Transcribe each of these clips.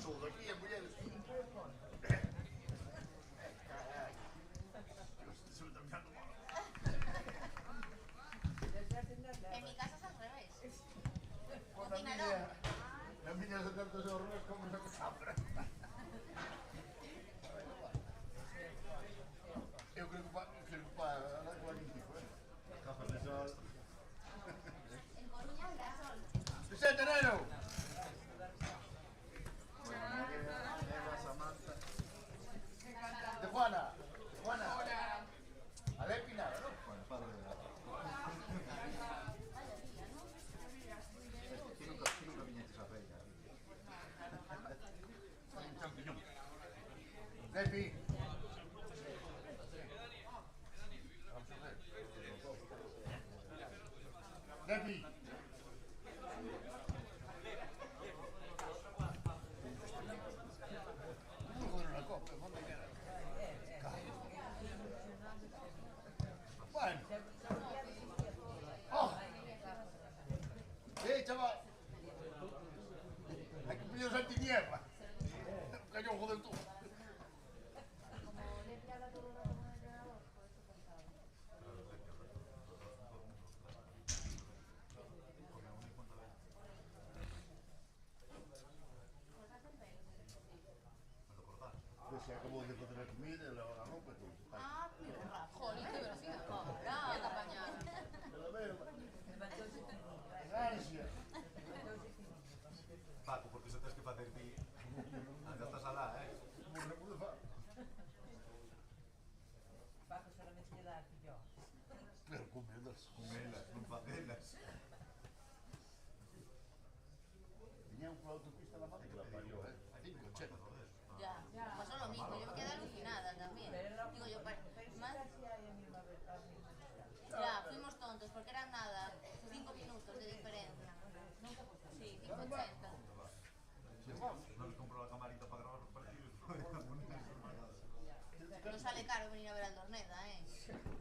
tudo aqui, a mulher. En mi casa es al revés. Pues la miña se tantos horrores como no me sabra. Eu creo que para la cualítico, Gafas de sol. En Coruña da sol. Vicente Neno. Eva, Samantha. De Juana. De Juana. A ver, Pinar, ¿no? Bueno, padre de la. Aquí nunca viñetes a feira. Un champiñón. Depi. Vamos a ver. Depi. Joder, una copa, ¿dónde queda? Bueno. ¡Oh! Chaval! Hay que pedir antiniebla. Cañón, joder tú. Como le he pillado todo el rato con el ordenador, por eso pensaba. ¿Cortaste el pelo? Pues se acabó de poner la comida, la ropa, todo. Ah, mira, jolín, qué velocidad. Ahora, te apañaron. Pero veo. Gracias. Paco, porque eso tens que facer ti. Anda estás alá, Bueno, pude fa. Paco solamente lle dá fillos. Pero comidas. Con elas, non facelas. Venía por la autopista la madre que la parió, ¿eh? 580. Ya, pasó lo mismo, yo me quedé alucinada también. Digo yo, más, Casi hay a misma vez. ya, fuimos tontos porque eran nada, 5 minutos de diferencia. Sí, 5,80. Non les compro la camarita para gravar los partidos. No sale caro venir a ver al Dorneda, ¿eh?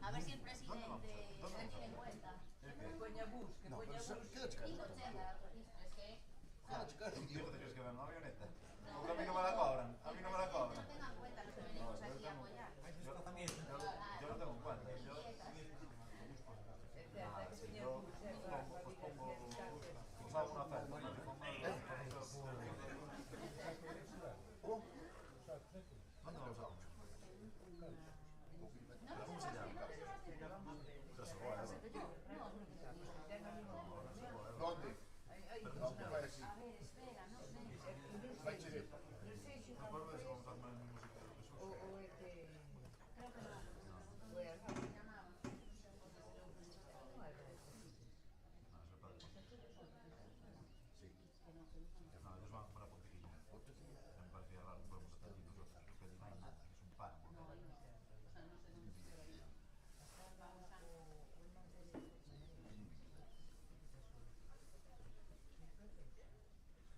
A ver si el presidente se tiene en cuenta. Coña bus, que No, coña pero bus. quédate caro. 5,80, es que... Quédate caro, ¿Qué tío. te crees que ven una avioneta? Porque a mí no me la cobran. A mí no me la No cobran. tengan en cuenta los que venimos aquí a apoyar. Yo lo tengo en cuenta. Yo, si yo pues pongo pues hago una oferta. ¿Dónde vamos a comer? ¿Cómo se llama? Ya se va, ¿Dónde? No, pues vaya así. A ver, espera, no sé. Vai chegar. ¿No acuerdo de eso? Vamos a comer en el mismo sitio de Jesús. O é que... Creo que no. Bueno, No, es el padre. Sí. No, ellos van para Pontequilla. Me parecía raro que podemos estar aquí nosotros, porque allí no hay nada, es un páramo.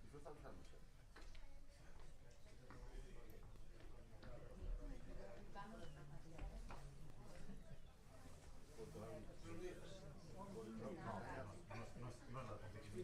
Disfruta los años. No es la Pontequilla.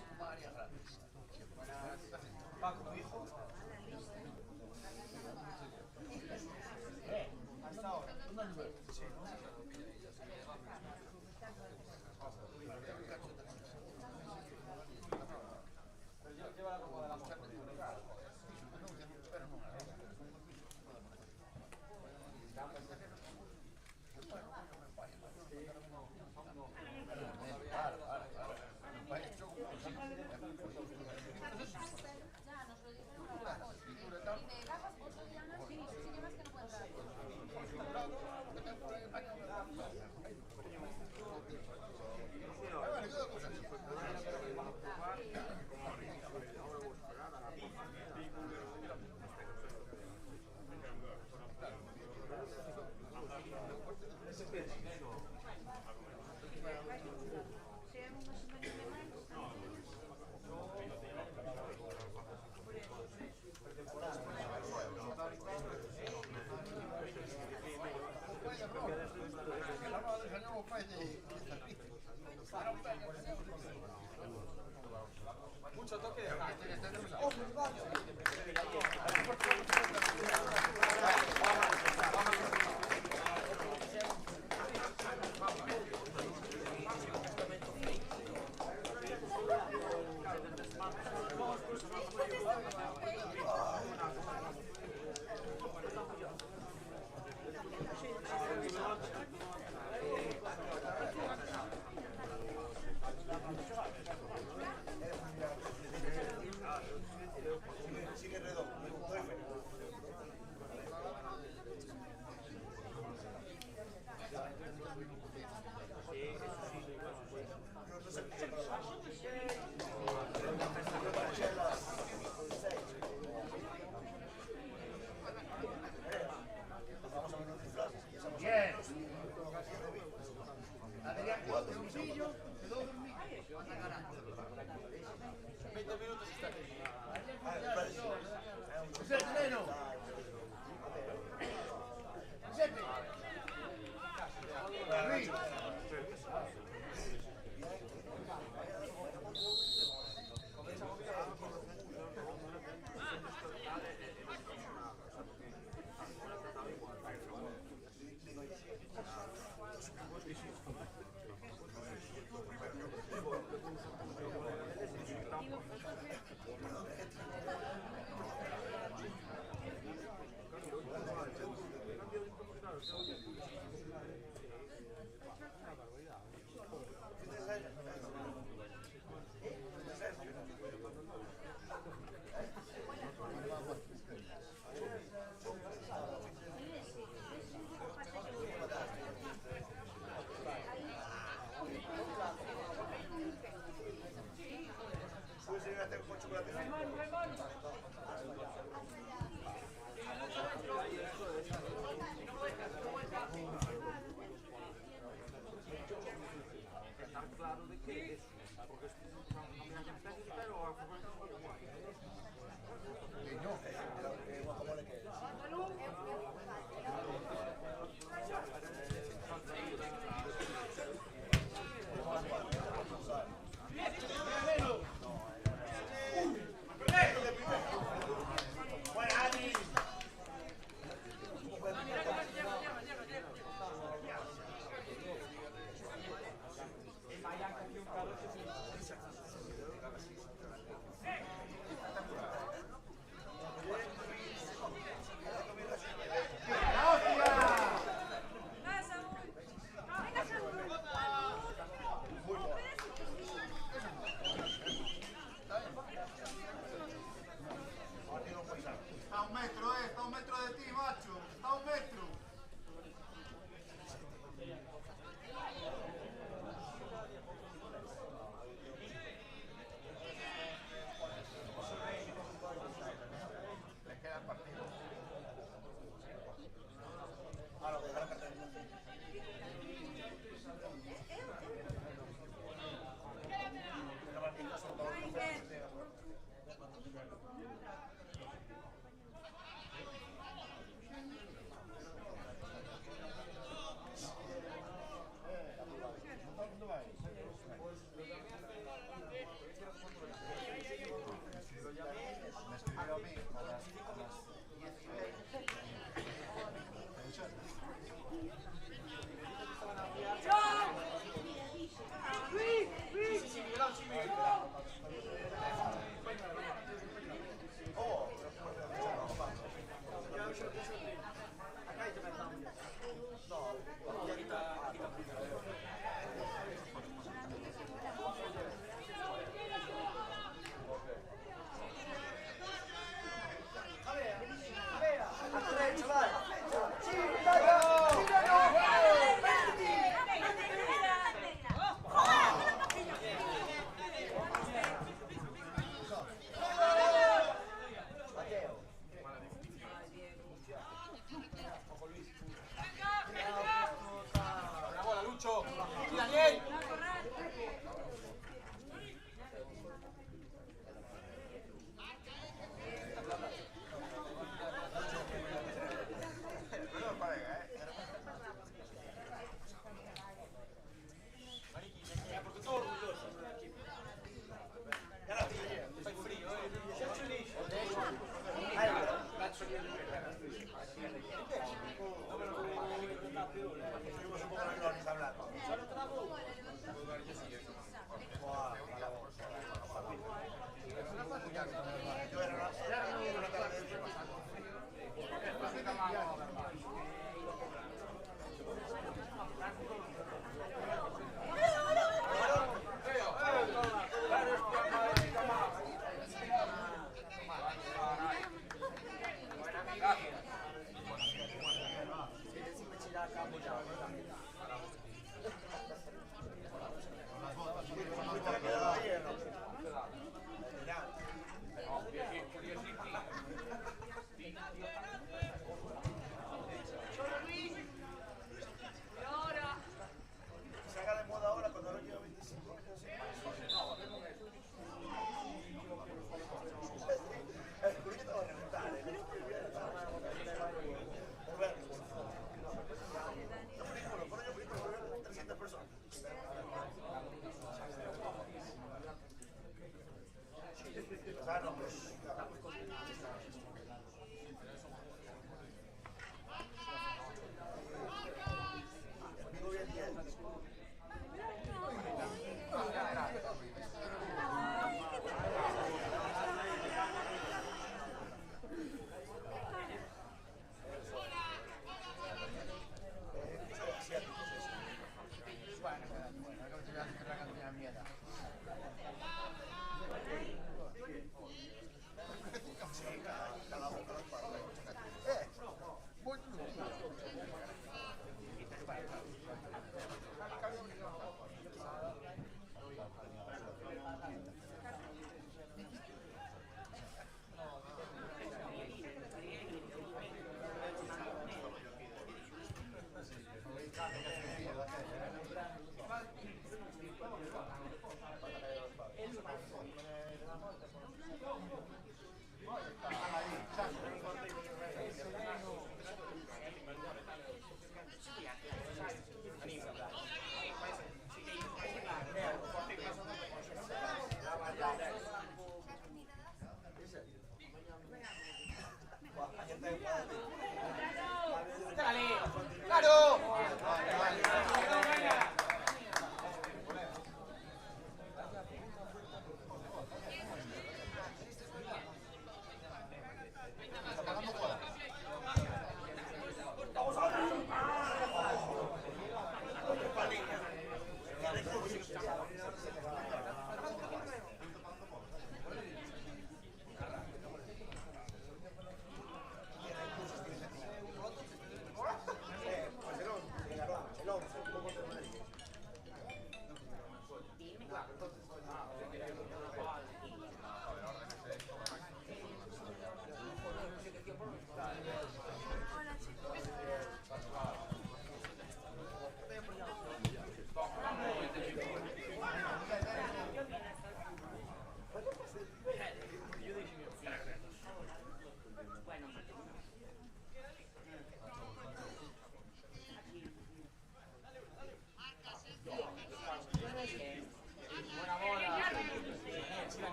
así como áreas grandes. Paco, tu hijo. Hasta ahora, ¿dónde has vuelto? Sí. Lleva la copa de la moto. Ya, nos lo dijeron para la coche. Y de gafas, 8 dianas, sí, sí que más que no puede entrar. Vaya, bro. Que la madre salió, pues, de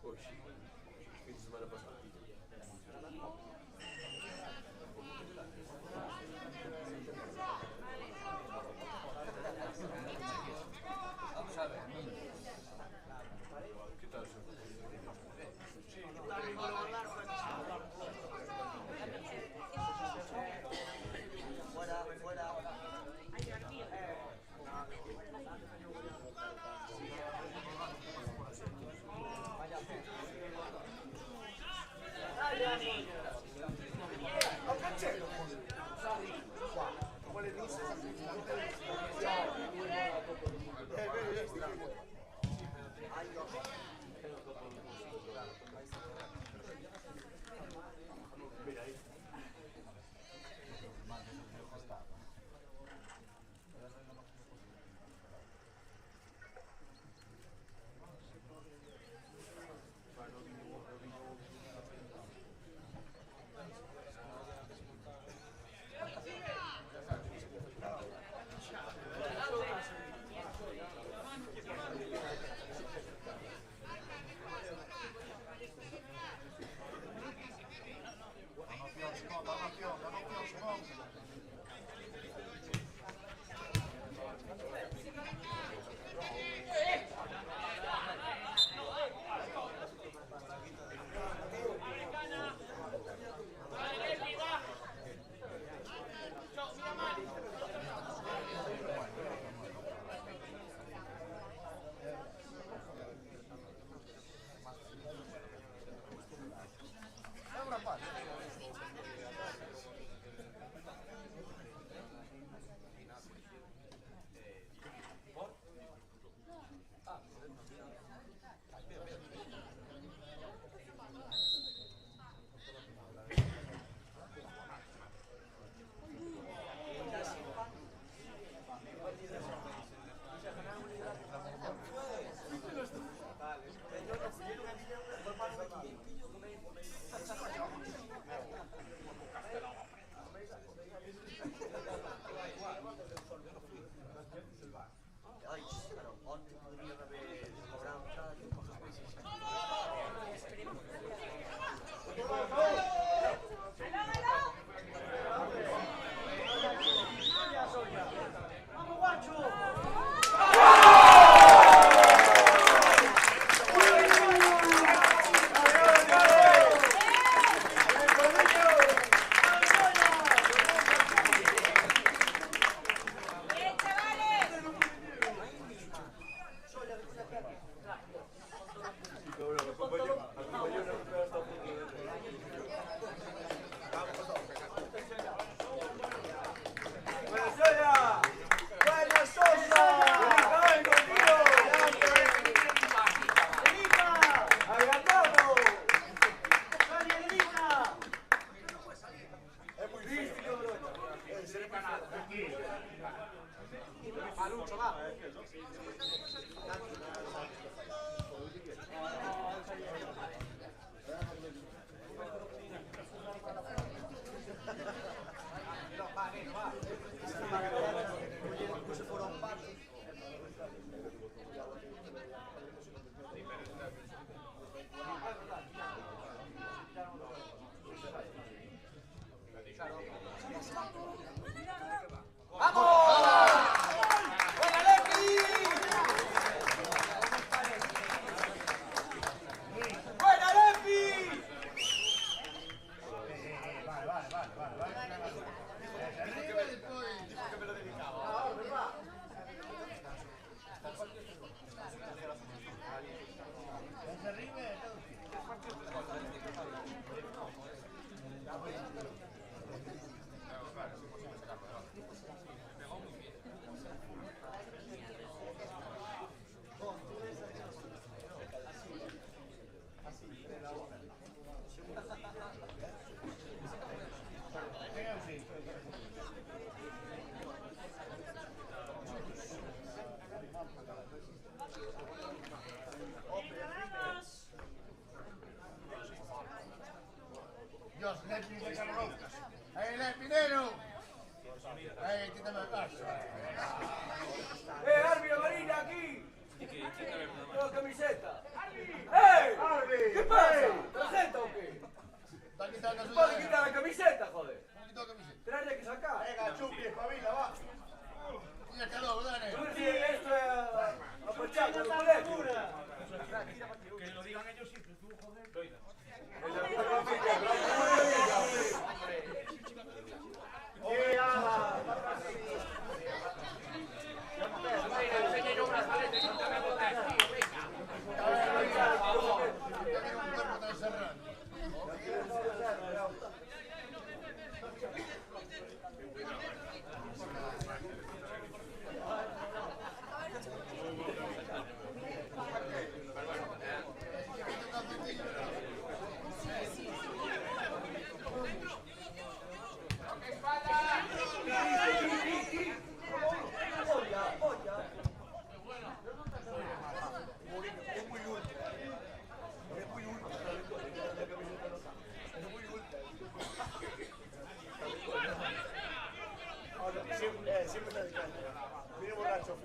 Hoxe, fin de semana pasado. Vamos a ver. Que tal, xo? Hey, Pinero! Hey, Que lo digan ellos siempre, tú, joder. Doida. Siempre está de caña. Viene borracho,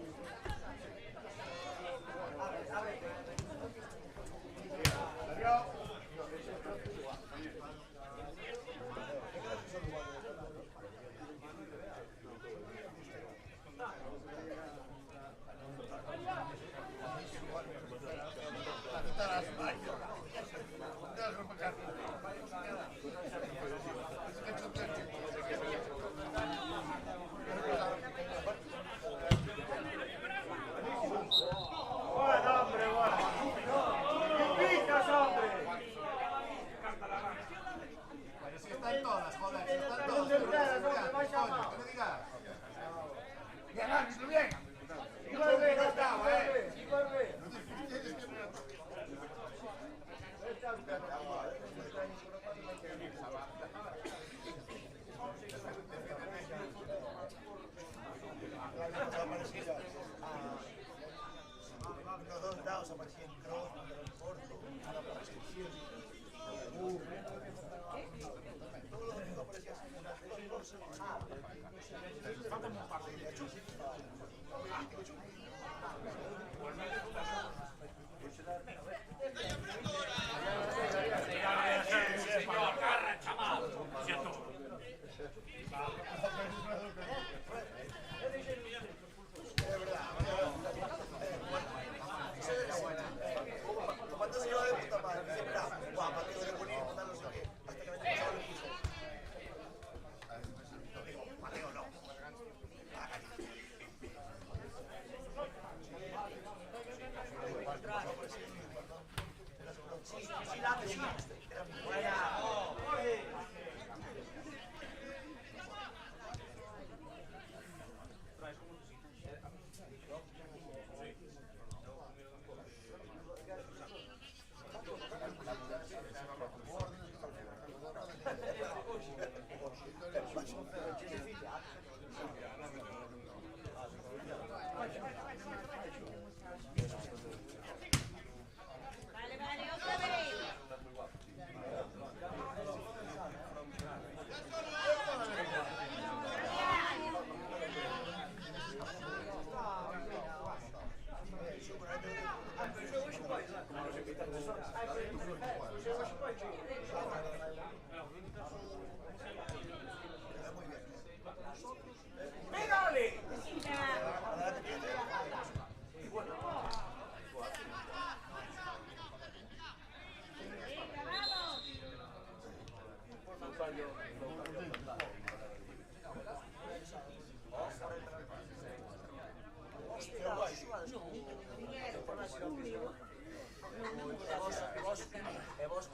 E vos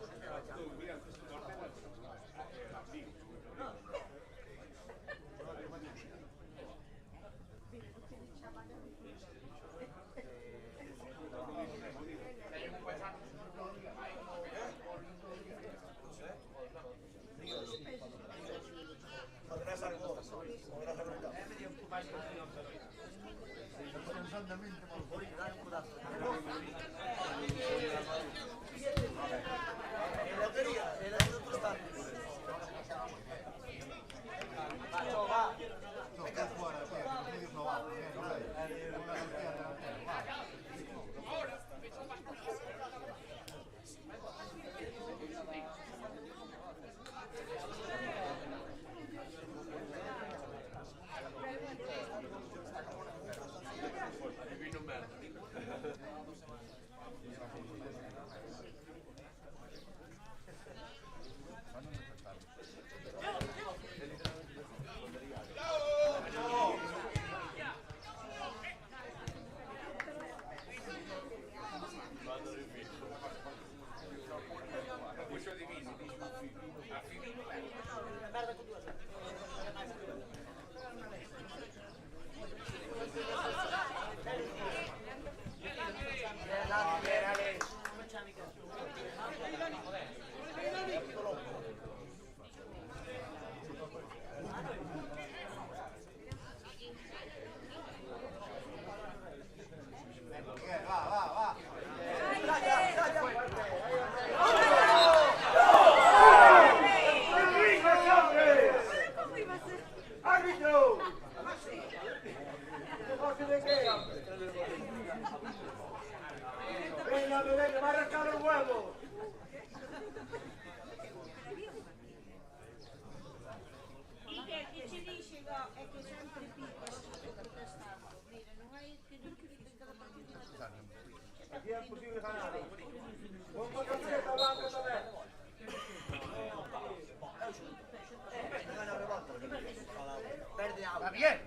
Va bien.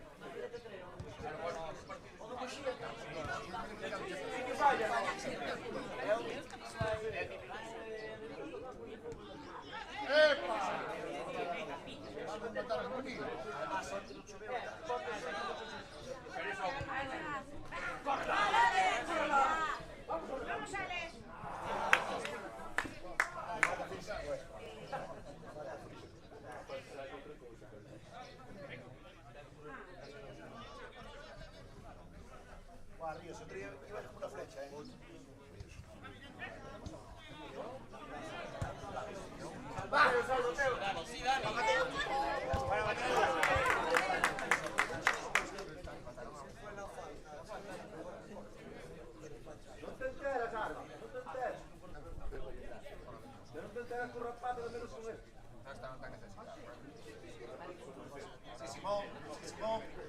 ¡Epa! Vamos a matar al mundo. Guarda, io se iba con una flecha, Non te enteras, Arma, non te enteras. Se non te enteras con rappato, almeno con questo. Sì, Simone, Simone.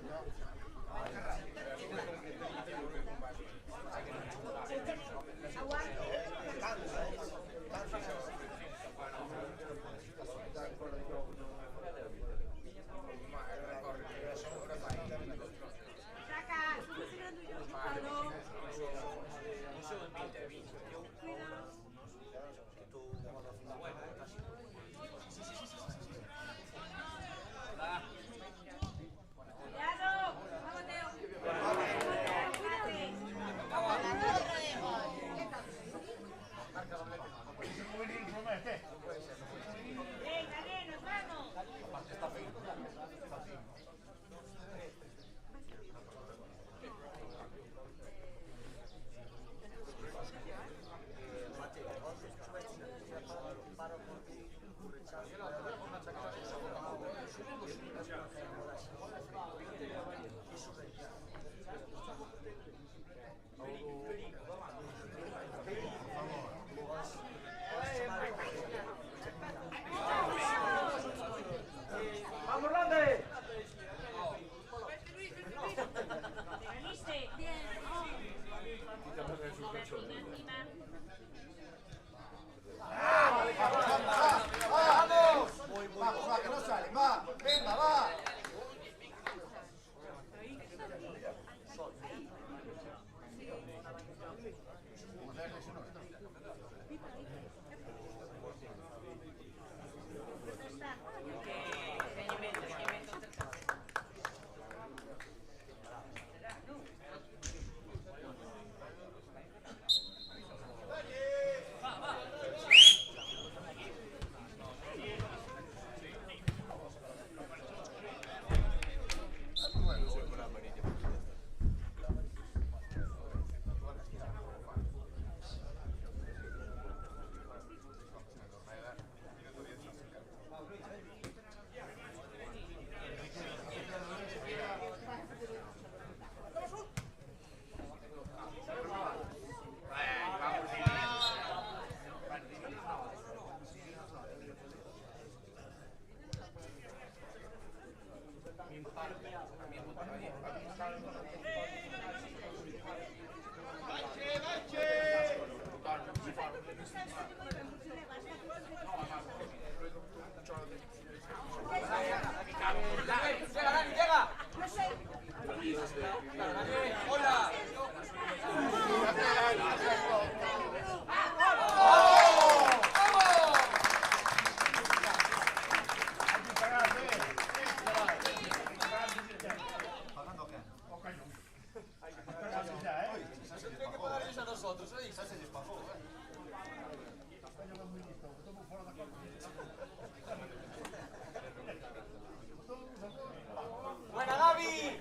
outros aí, xa se lles pagou, ¡Buena, Gaby!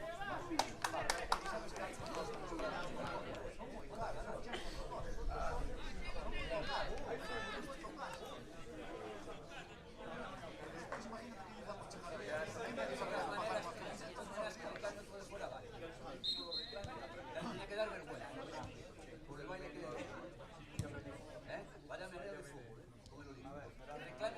Tiene que dar vergüenza por el baile que le dio. Vaya meneo de fútbol, como lo digo. Reclame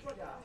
Buena,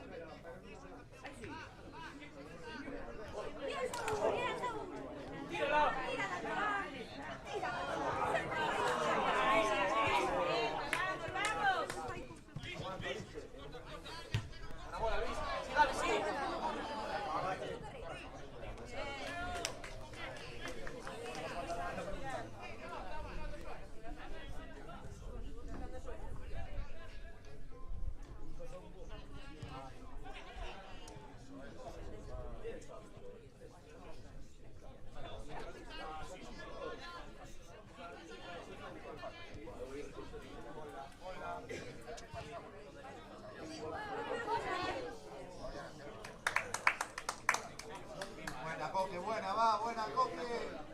Coque, buena, va, buena, Coque.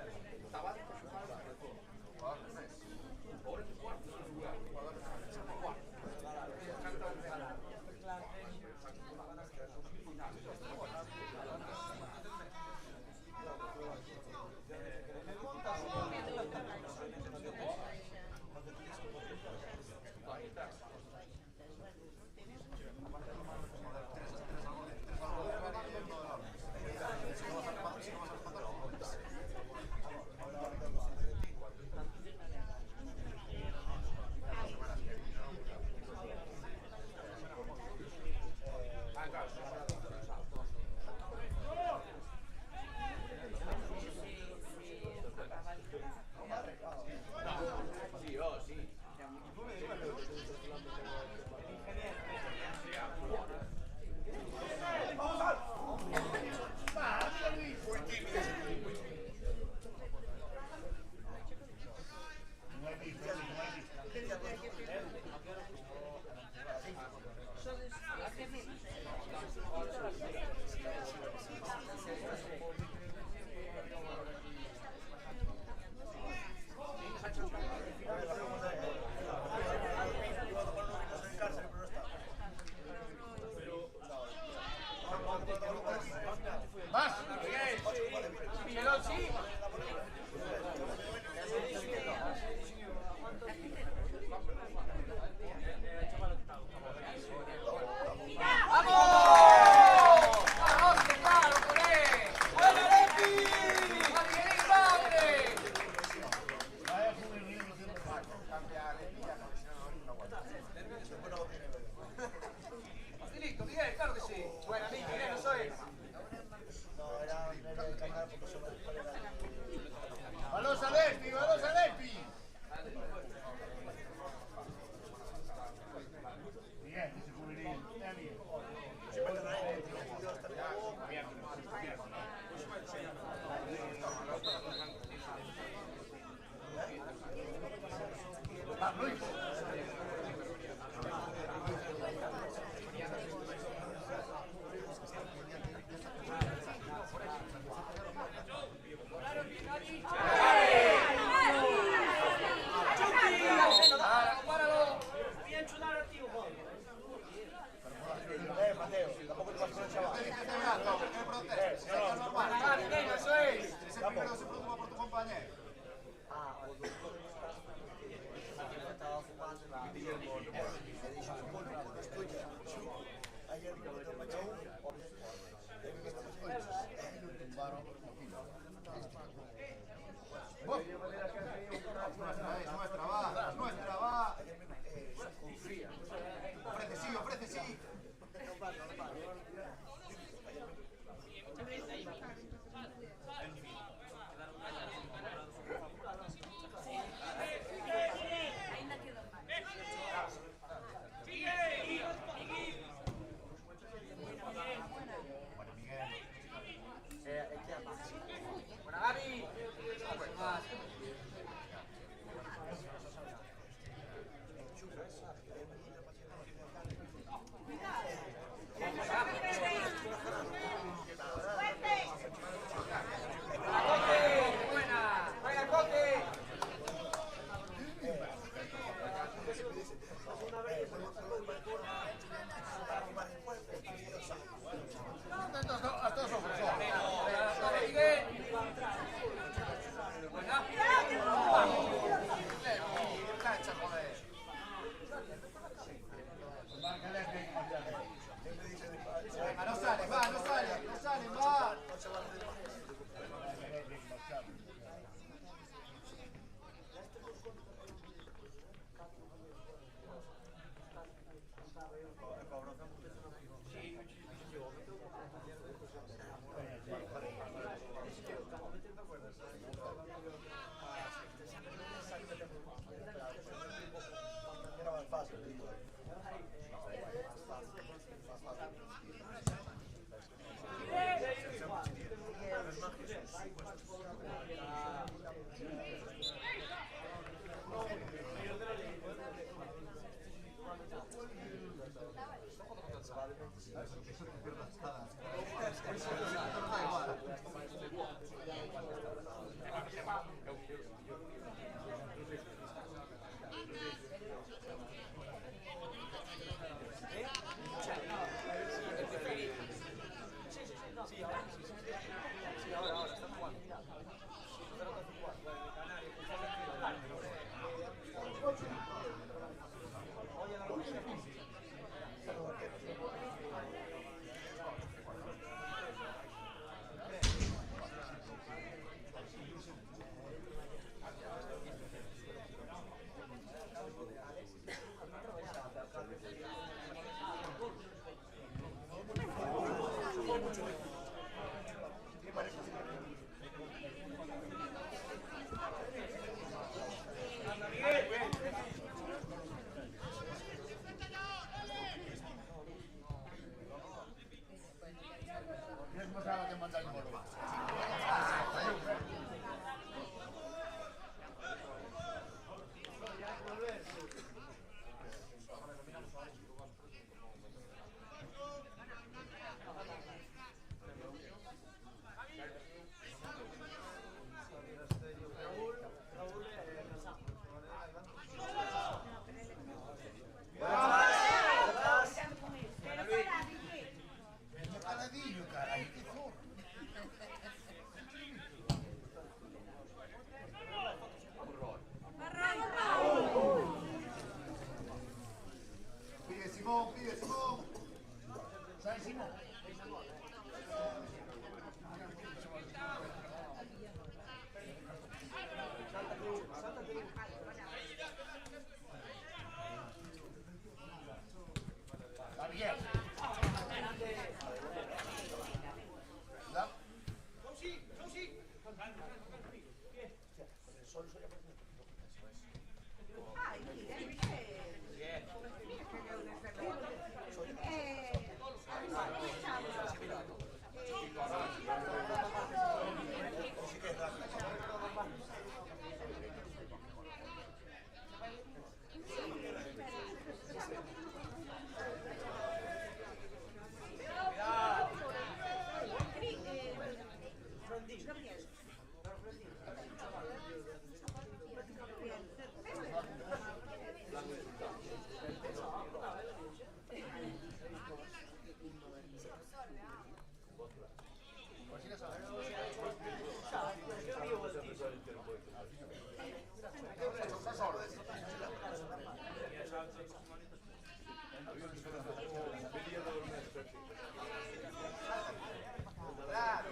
Claro.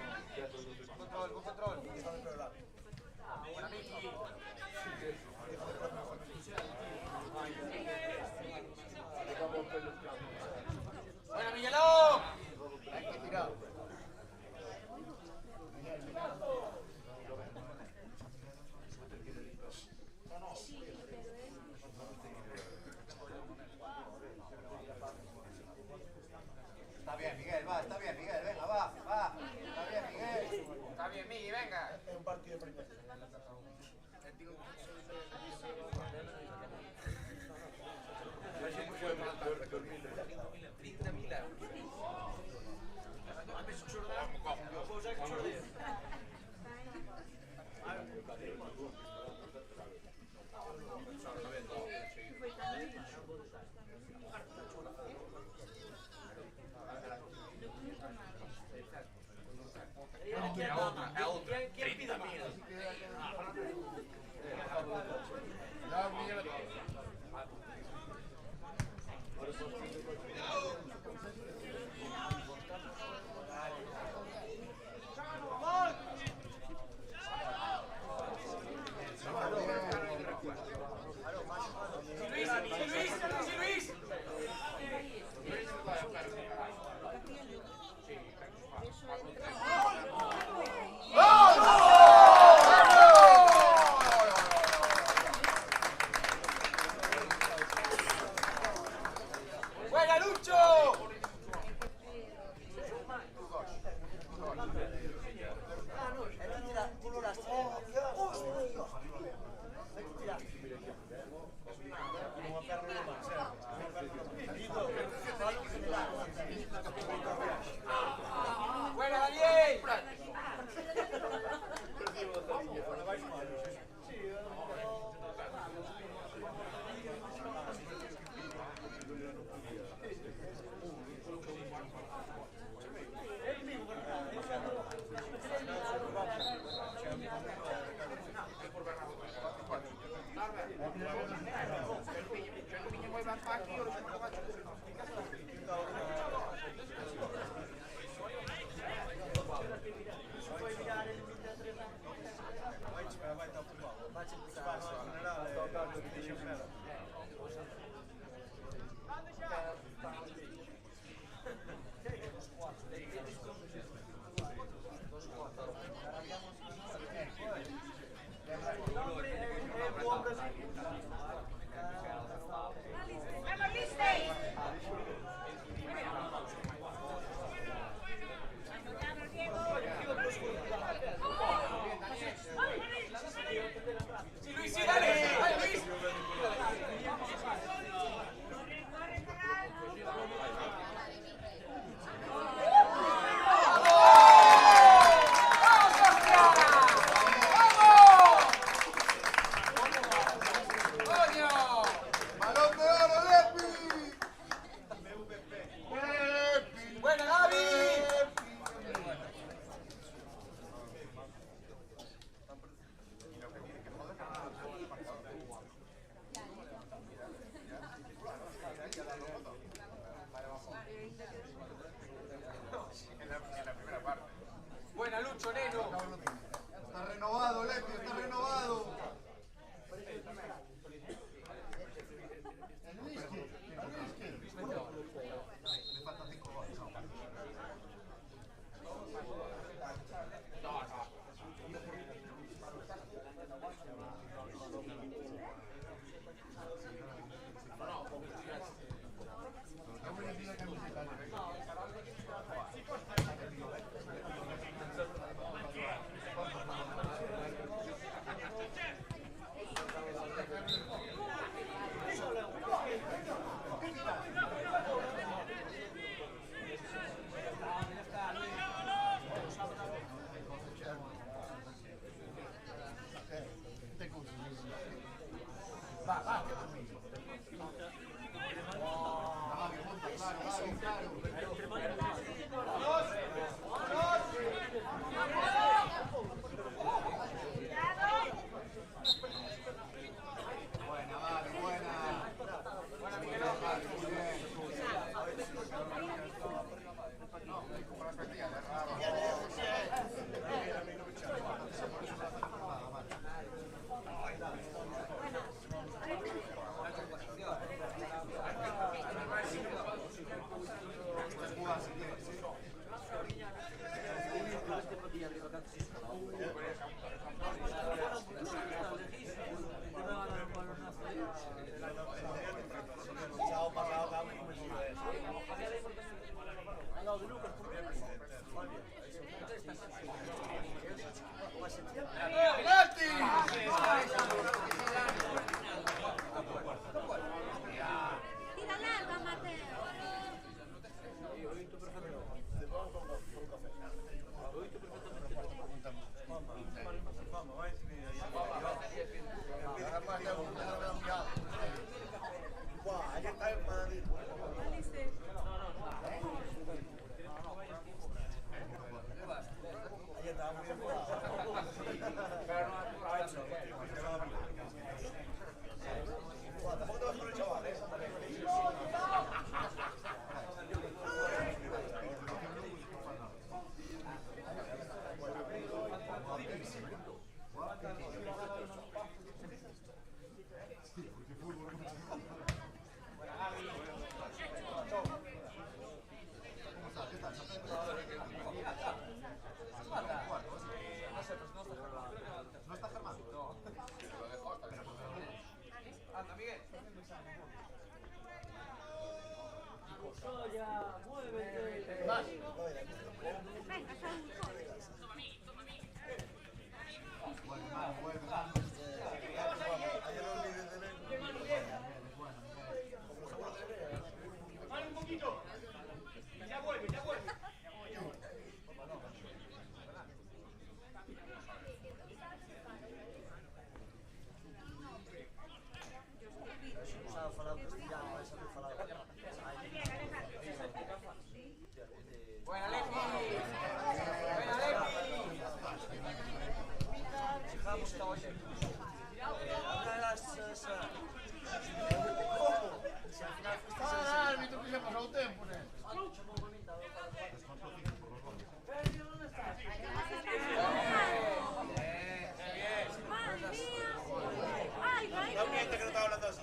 Buen control. Buena Miki. Buena Miguelón. Hay que tirar. Está bien, Miguel, va, está bien, Miguel, venga, va. Está bien, Miguel. Está bien, Miguel, venga. Es un partido de primera. È oltre. 30.000. Luis. ¡Buena, Lucho! ¡Buena, Daniel! Buena, Lucho, neno. Está renovado, Lepi, está renovado. Le faltan 5 goles. Buena. Anda, Miguel. Soya, muévete. Mano un poquito. Ya vuelve, ya vuelve. Sabe falar castellano, vai saber falar. Buena, Lepi. Buena, Lepi. Chegamos hasta hoxe. árbitro que xa pasou o tempo, né? La cliente que no estaba hablando así.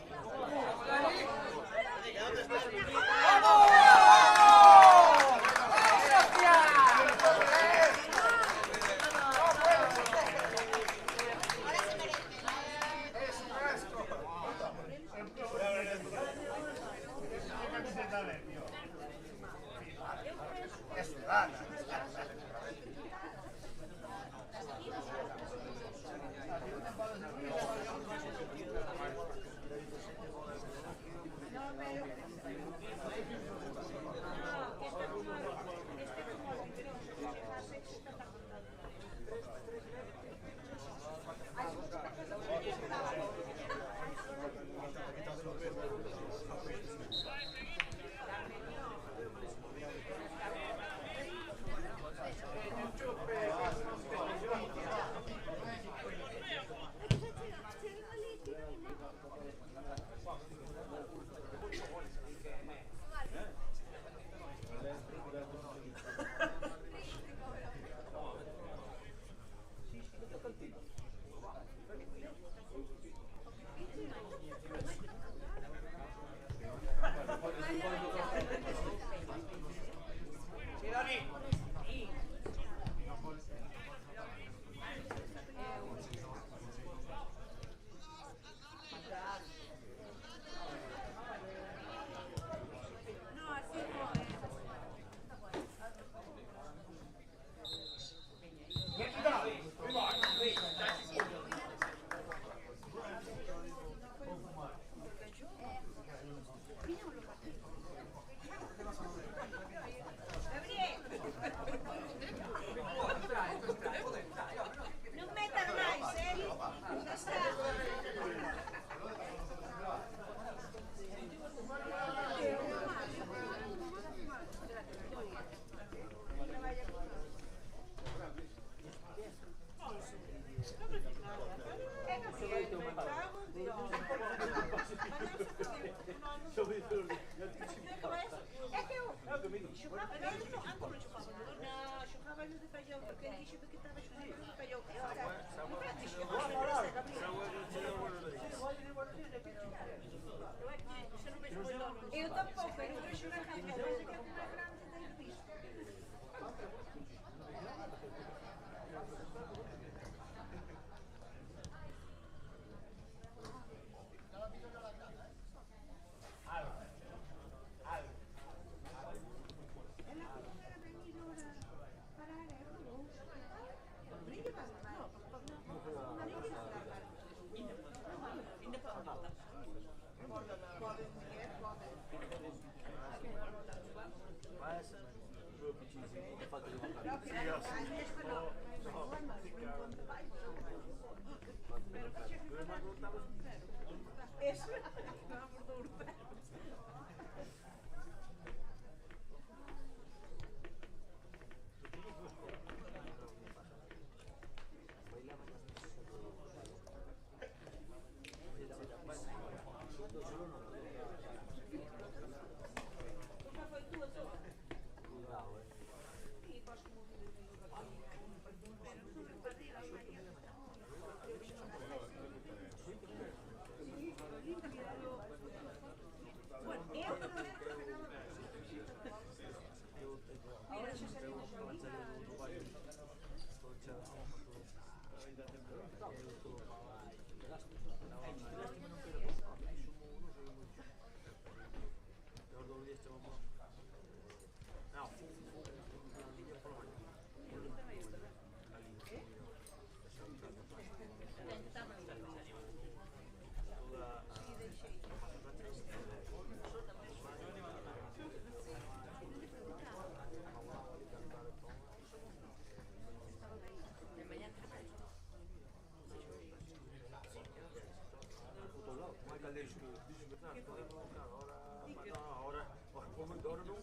Eu tampouco, eu vejo na cabeça, que é mais grande do bicho.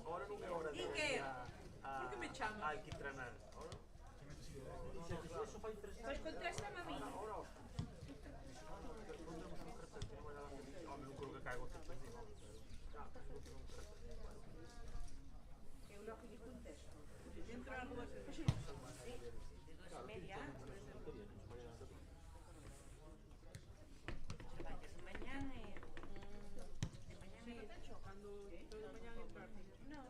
Ahora non é hora de... E que? Por que me chama? Hai que entrenar. Eso fai 3 Pois contéstame a mí. Non creo que caiga o tempo encima. Eu logo lle contesto. Dentro das 2 de 2:30. Traballas de mañán e... De mañán e... Cando todo de mañán entrar. Non,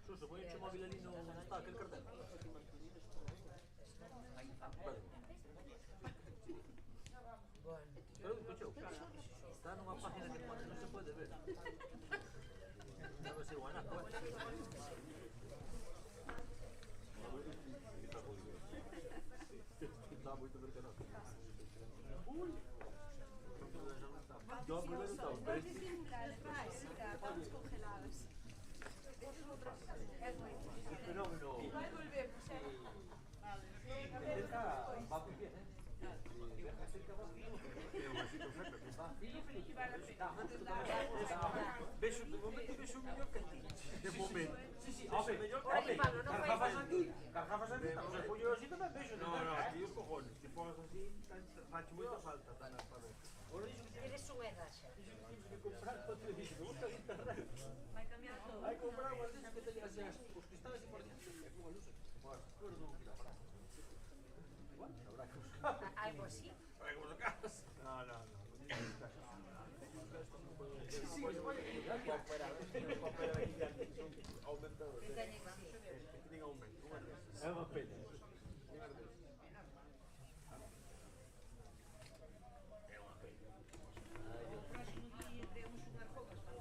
Suso, põe o móvil ali no... Onde está aquele cartel? Pero, escuchou, está nunha página que non se pode ver. Debe ser o anaco, Está moito vertenoso. Ui! Yo a primeiro estaba, pero Estamos congeladas. el fenómeno... Vai volver, pues, Va muy bien, ¿eh? Deja cerca más fino. Vexo, de momento vexo mellor que ti. De momento. Sí, sí, home, cargafas aquí, estamos a pollo así tamén vexo. No, aquí os cojones, te pongas así, facho moita falta tamén para ver. Ahora dixo que Eres un edaxa. que comprar para televisión, me gusta así terreno. vai cambiar todo. Hai que comprar unhas desas que teñas os cristales e por diante, e con a luz. Bueno, pero non quita para. Bueno, habrá que buscar. Algo así. Habrá que buscar. No. Sí, pues vaya que ya que fuera, aquí ya son aumentadores. Que tienen aumento, unhas desas. É unha pena. Unhas desas. É unha pena. O próximo día traemos unhas roupas para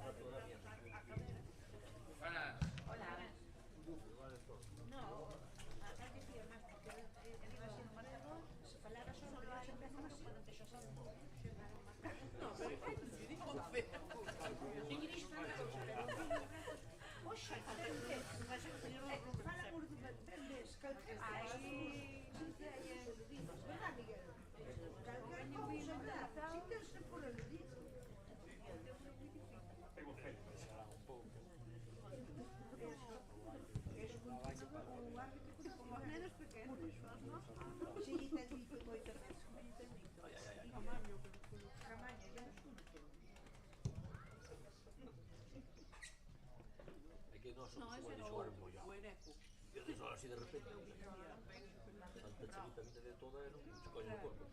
Hola. No, hai que fiar máis porque ele vai ser o marcador, se falara só no que empezamos non poden ter xosado. No, pero hai que decidir con fe. Ingrid fala Oxa, falamos do vendes calquer aí, verdad, Miguel? Calquer cousa, verdad, si tens que por el dito. Tengo fe, xa un pouco. O árbitro como os nenos pequenos, non? Si, ten dito moitas veces, como lle ten dito. Camaño, Camaño, ya nos conocemos. É que nós No, somos ese igual de era xogar mollado. o Eneco. Eu de solo así de repente, tanta chavita vinte de toda e non se coñe o corpo.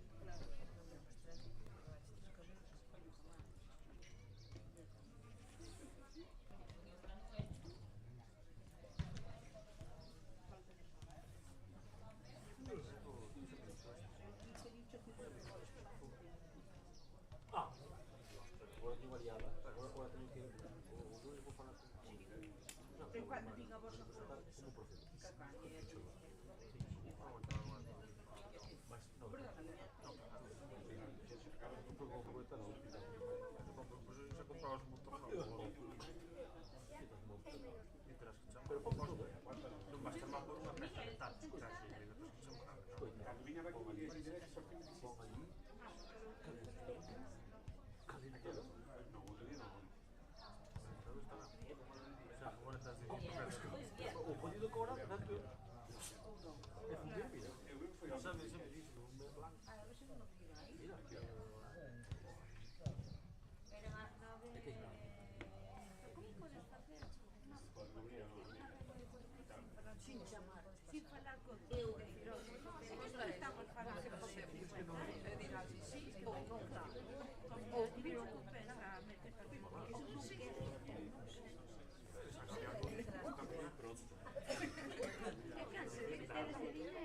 Ah, agora te variaba, agora teño que o lunes vou falar con Pero cando vin a vosa como procede. Pero pon todo, non vas chamar por unha peza de tal, o sea, se cando viña aquí pon allí calentero. Non, o día non. O jodido que ahora me da peor. É función, mira. Non sabes, sempre dixo, un mes blanco. Mira, que... Eran as 9. De que é? Como podes facer? sin chamar, sin falar con eu, estamos falando que podemos, e dirá si sí ou non dá, ou non compensa meter porque iso non quere. É canse de meter ese dinero,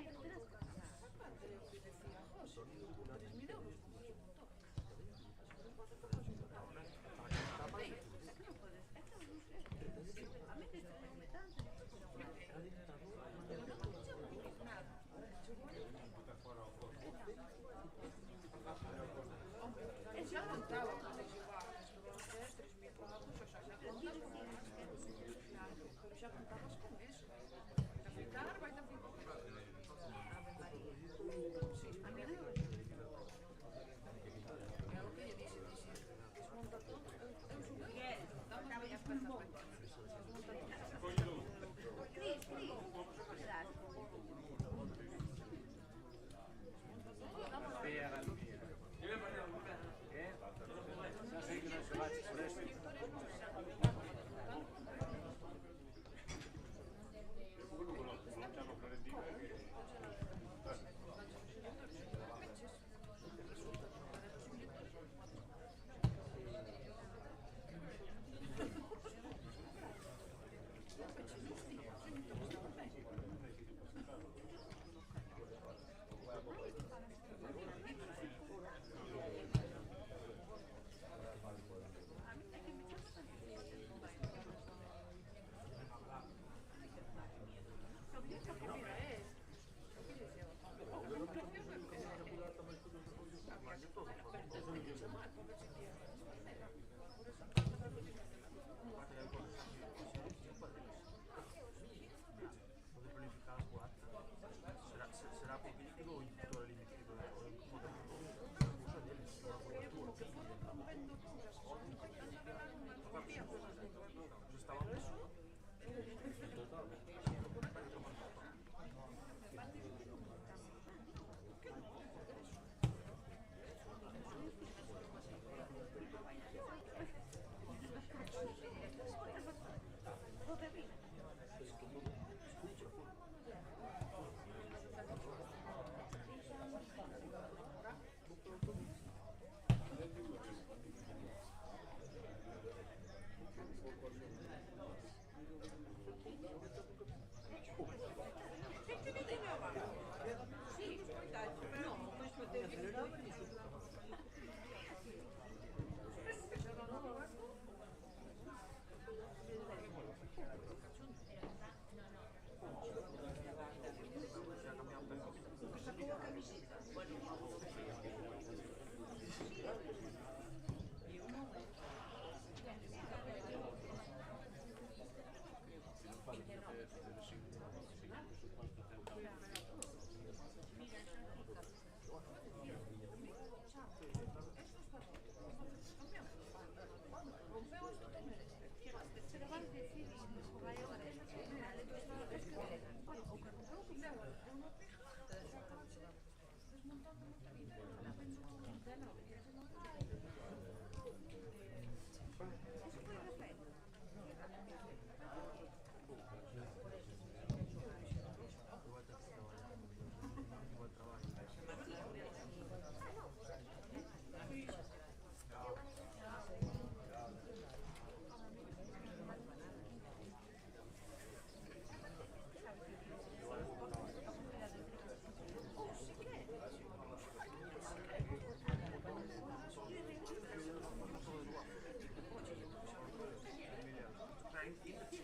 xa non estaba, xa contabas con eso. A ficar, vai a ficar. Sí, a mí deu. É o que lle dixe. Desmonta todo. Eu subo que é. Acaba as pezas pequenas. Desmonta todo. Cris,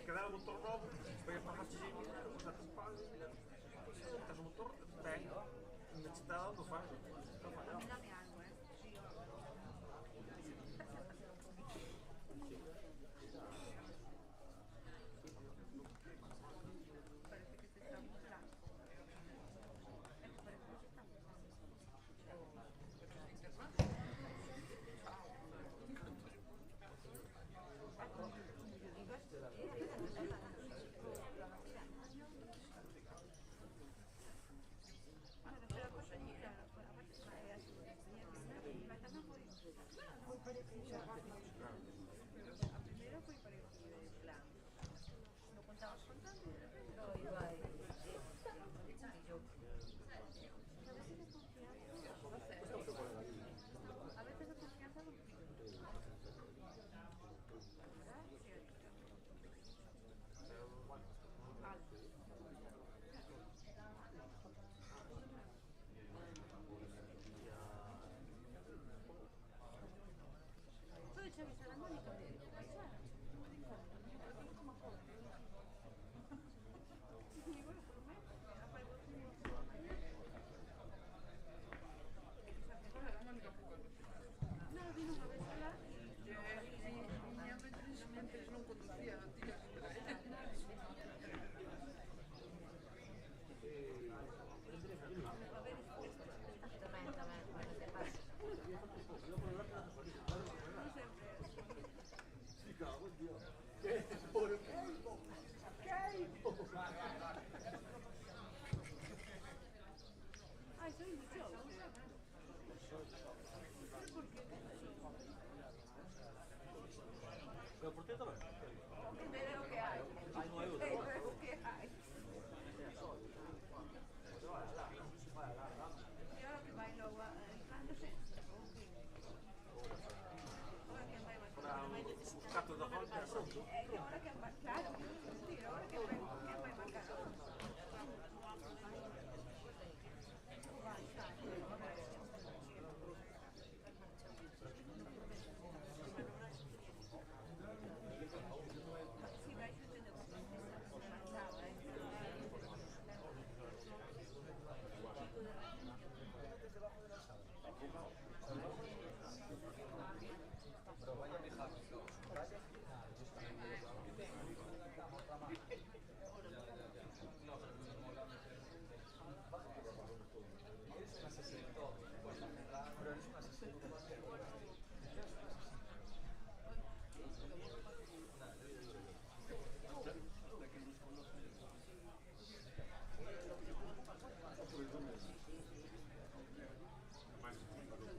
Quedar o motor novo, vai a pagar xixi, já te pagas, estás o motor, ben, ainda te está dando fallo. Dame algo, parece que te está buscando. A primeira foi parecido, en plan, lo contabas contando y de repente a veces de confianza no pido. Puedes avisar a Mónica de pasar. Como joven. Y bueno, por lo menos, aparte de no, vino una vez sola y antes non conducía, tía. Ay, soy dichoso. Pero por cierto, Veo que hay. Veo que hay. Y ahora que bailo, no sé. Ahora que bailo, cato da falta é pronto. ahora que bailo, claro, sí, ahora que bailo marcar. Sí, vai entendeu?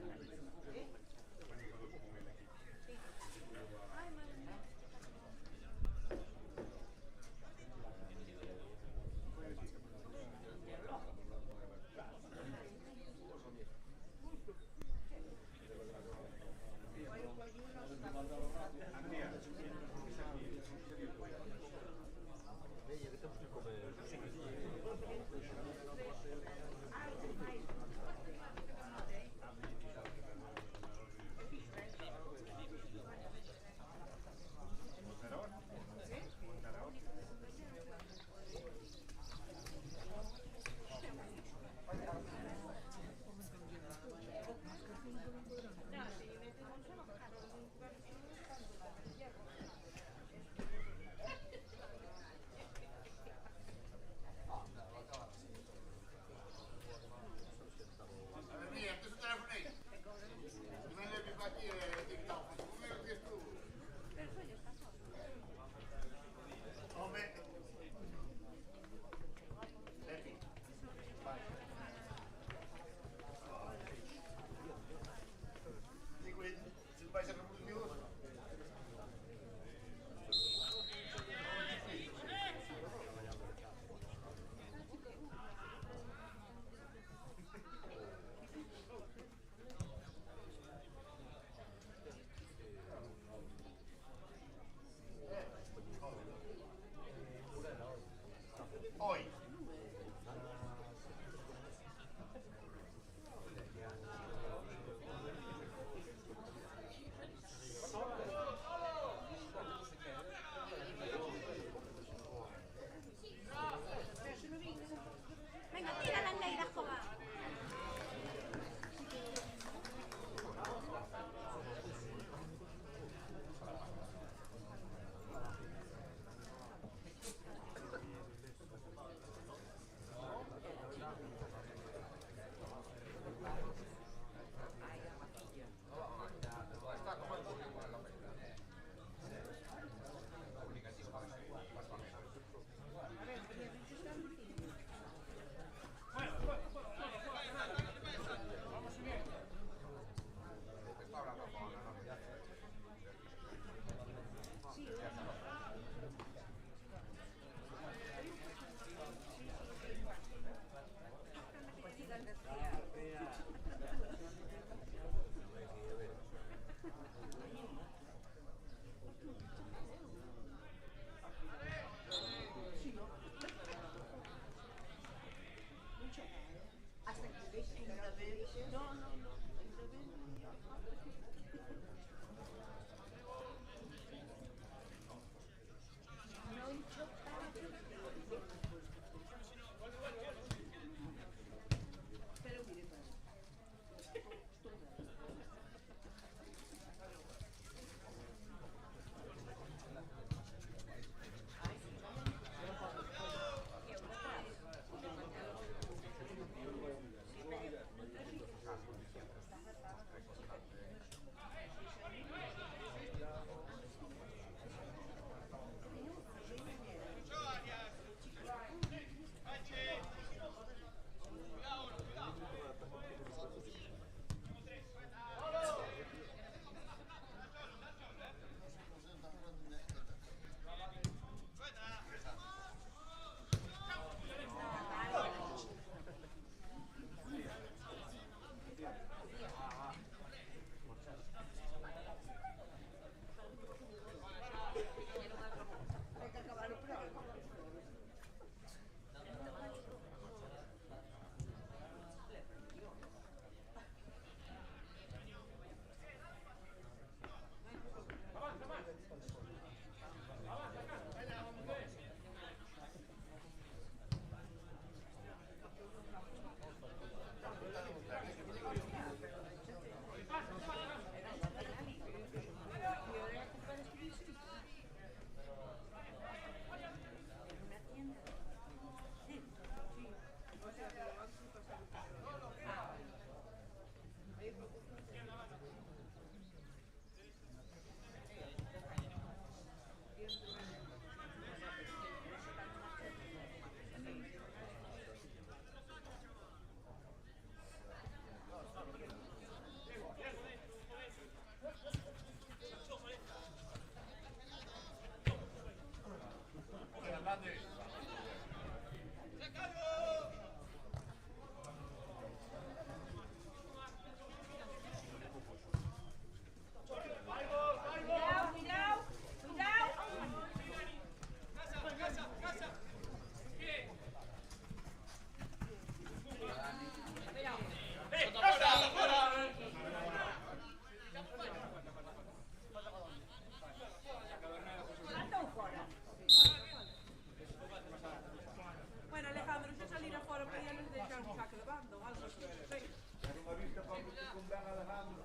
Bueno, Alejandro, xa salir afora para ir nos deixar un saque de banda ou algo así. Venga. Quero unha vista para que te convenga Alejandro.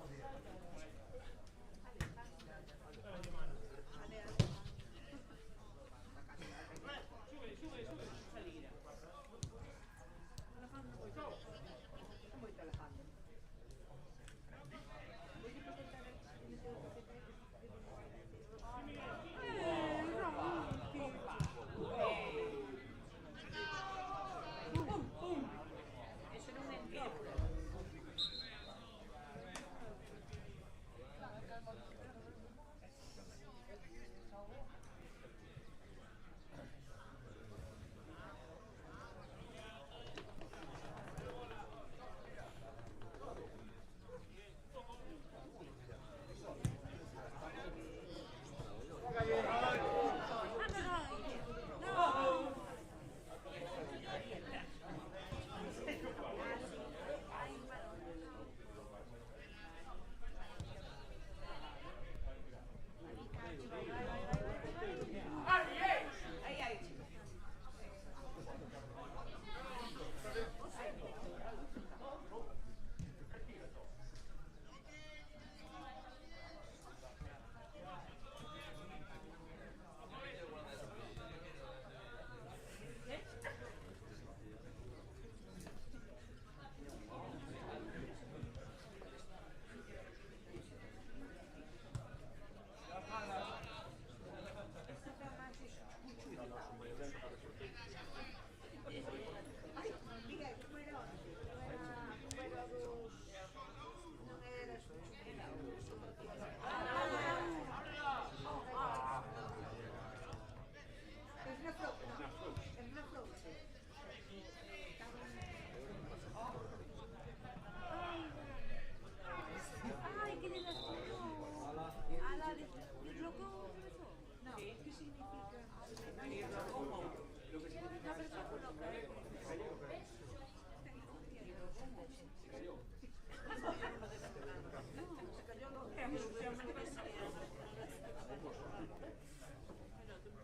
Eso non é entero.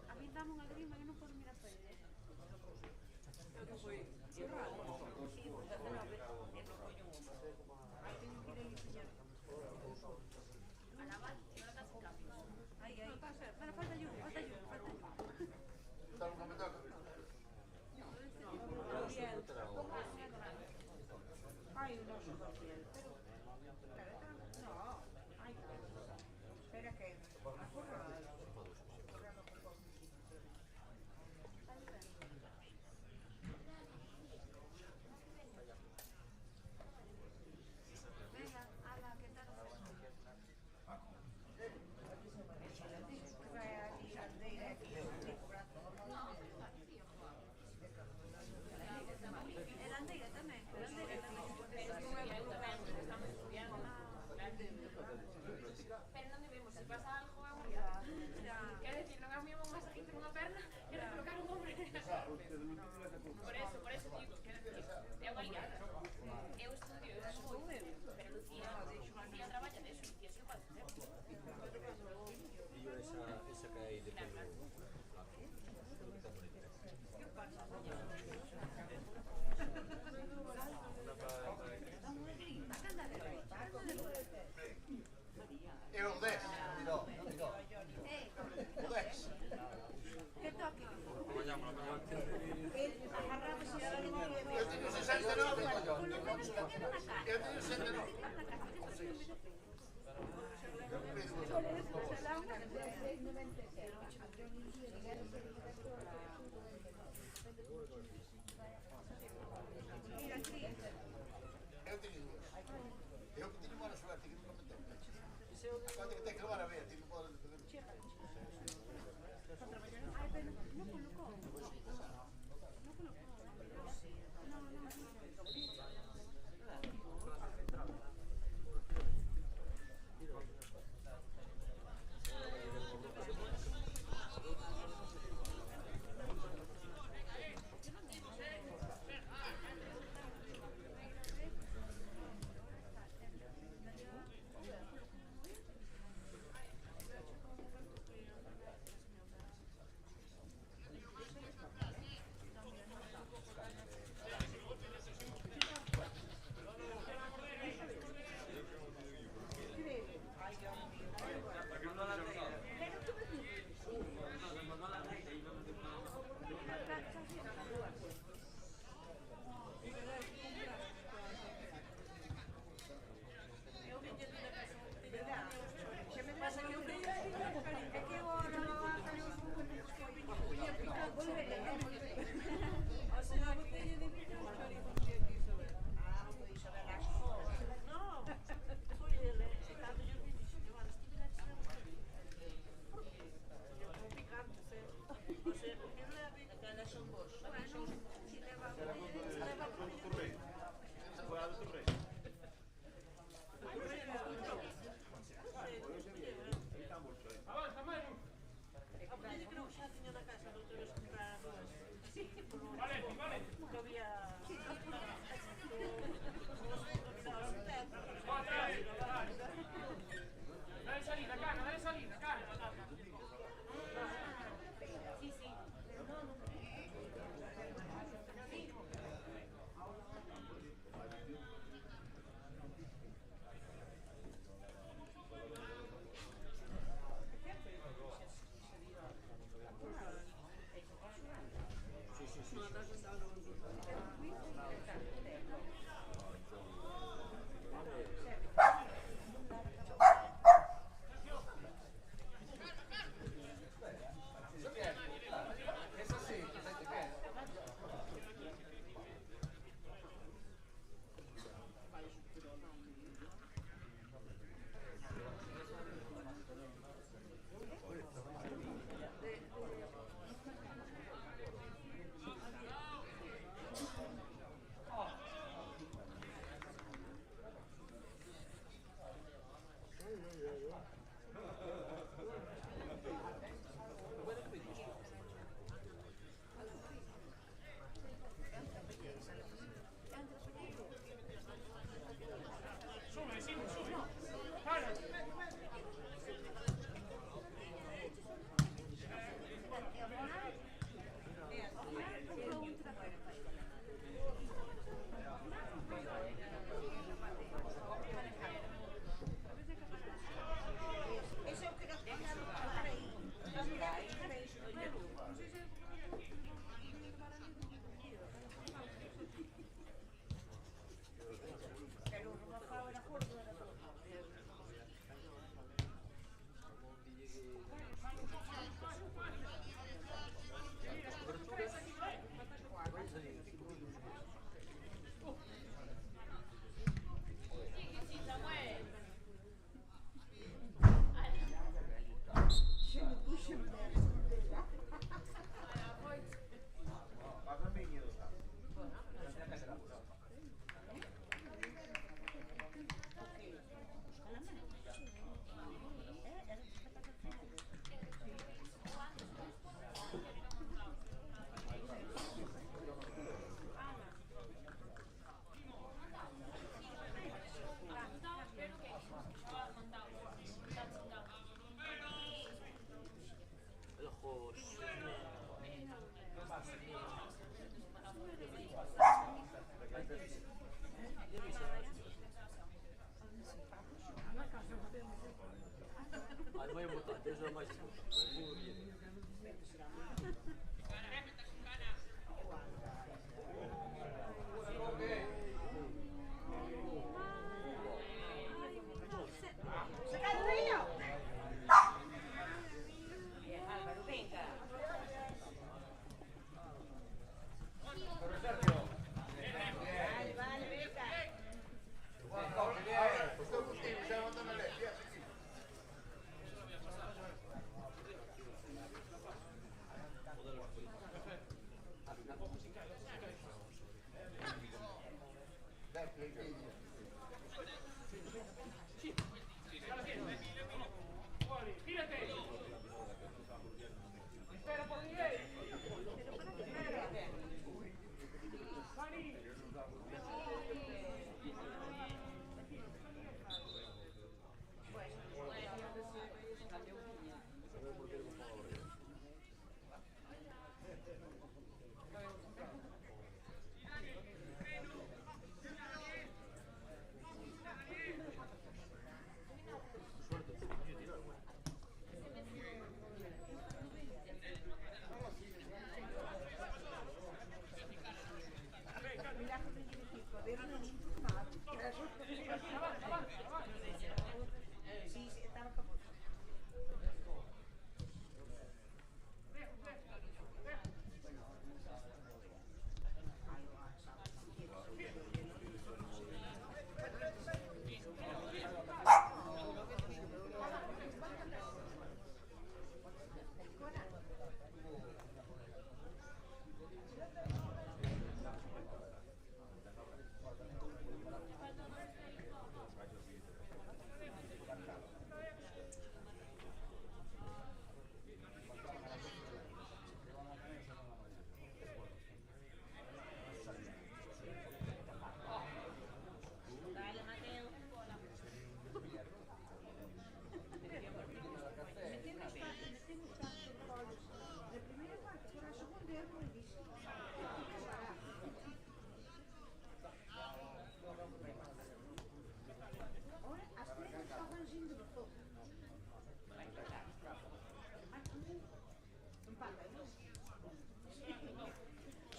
A mí dame unha grima que non podo mirar para ele. Eu que foi cerrado. Sí, pues 19 e no rollo un. Ai, teño que ir aí enseñar. A lavar, e ahora estás en cambios. Ai, ai. No, pasa, bueno, falta yo, falta yo, falta yo. Está lo que me toca. Ai, no sé por qué. No, ai, espera que... Venga, ala, ¿qué tal? El Andeira tamén, el Andeira tamén. Estamos estudiando. Pero non debemos, se pasa algo é un... Quer decir, non é o mesmo un masajito nunha perna que recolocar un hombre. Por eso digo, quer decir, é unha liada. Eu estudio, eu son pero Lucía traballa de eso, Lucía sí o pode facer. E yo esa que hai de pelo E o 10, tiró, non tiró. O 10. Que toque. Eu teño 69. Eu teño 69. Eu teño dúas. Eu que teño mala suerte, que nunca me toca. Cando que ten que levar a ver, ti non podes fazer. Ai, pero non colocou.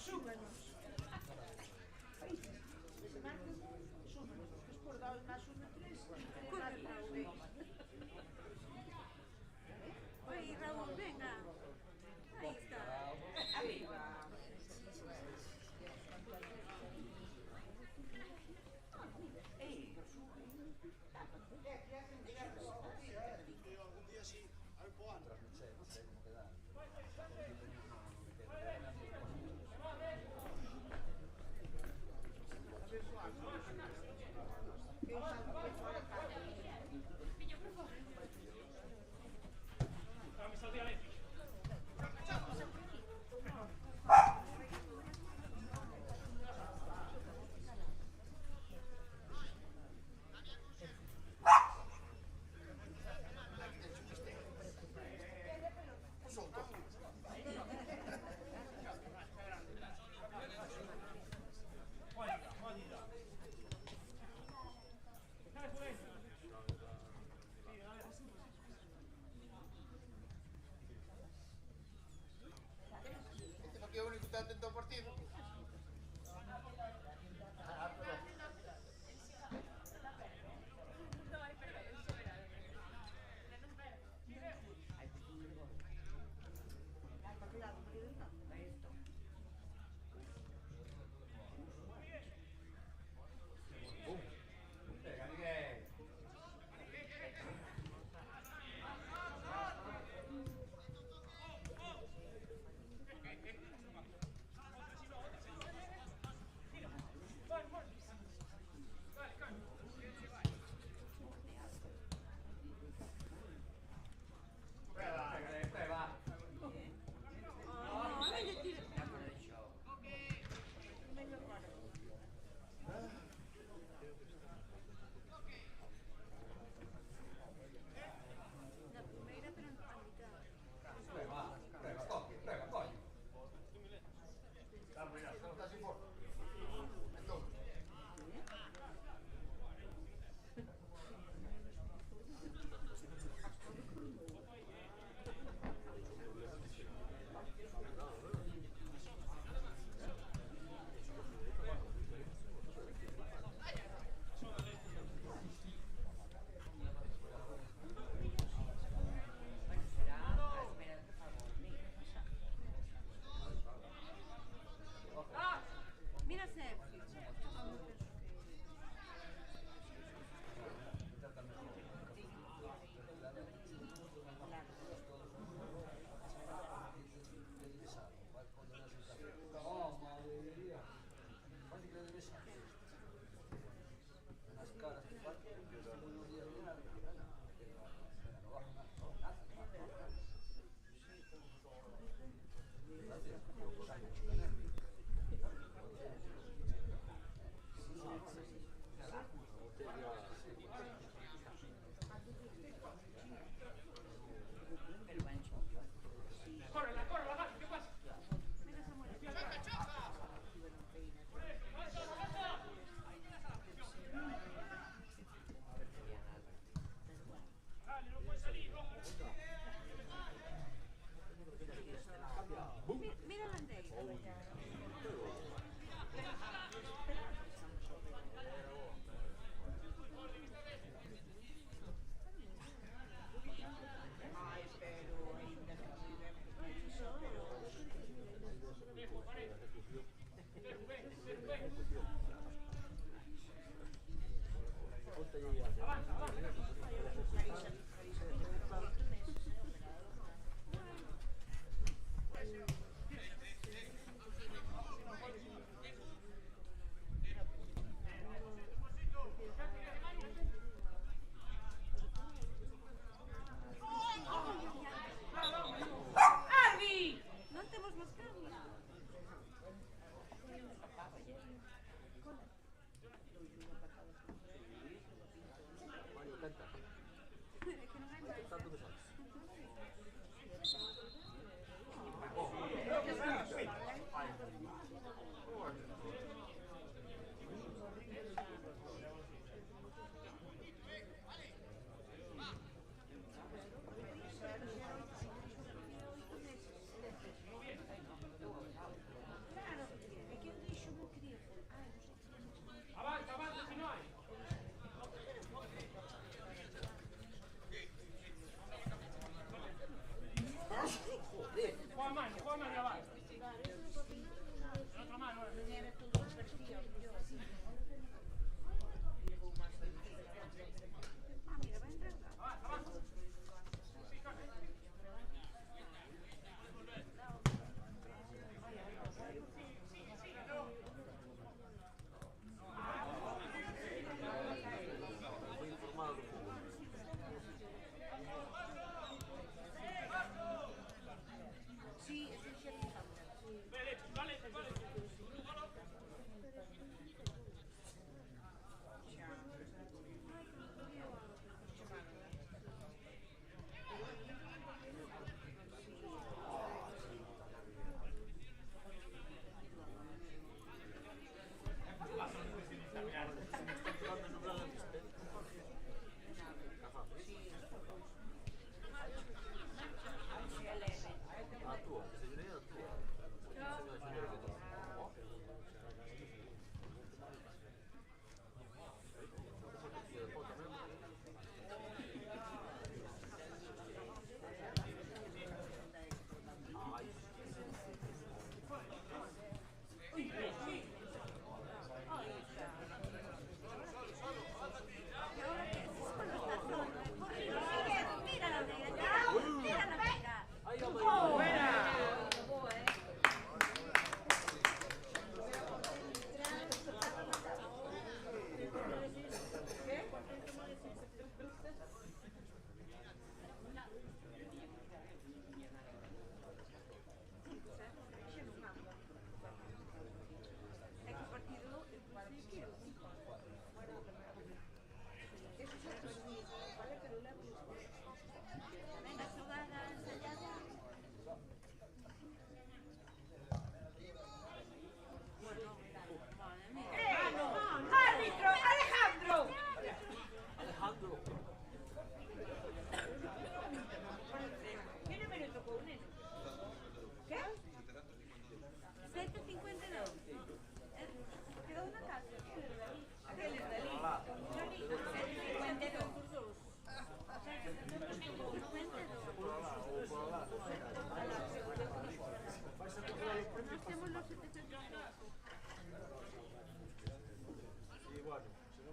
súmenos. Ese martes, súmenos. Despois dá máis sume 3, máis Raúl. Oi, Raúl, venga. Aí está. Arriba. Algún día sí, a ver po ano. No sé cómo queda. Que é o único que está atento ao partido.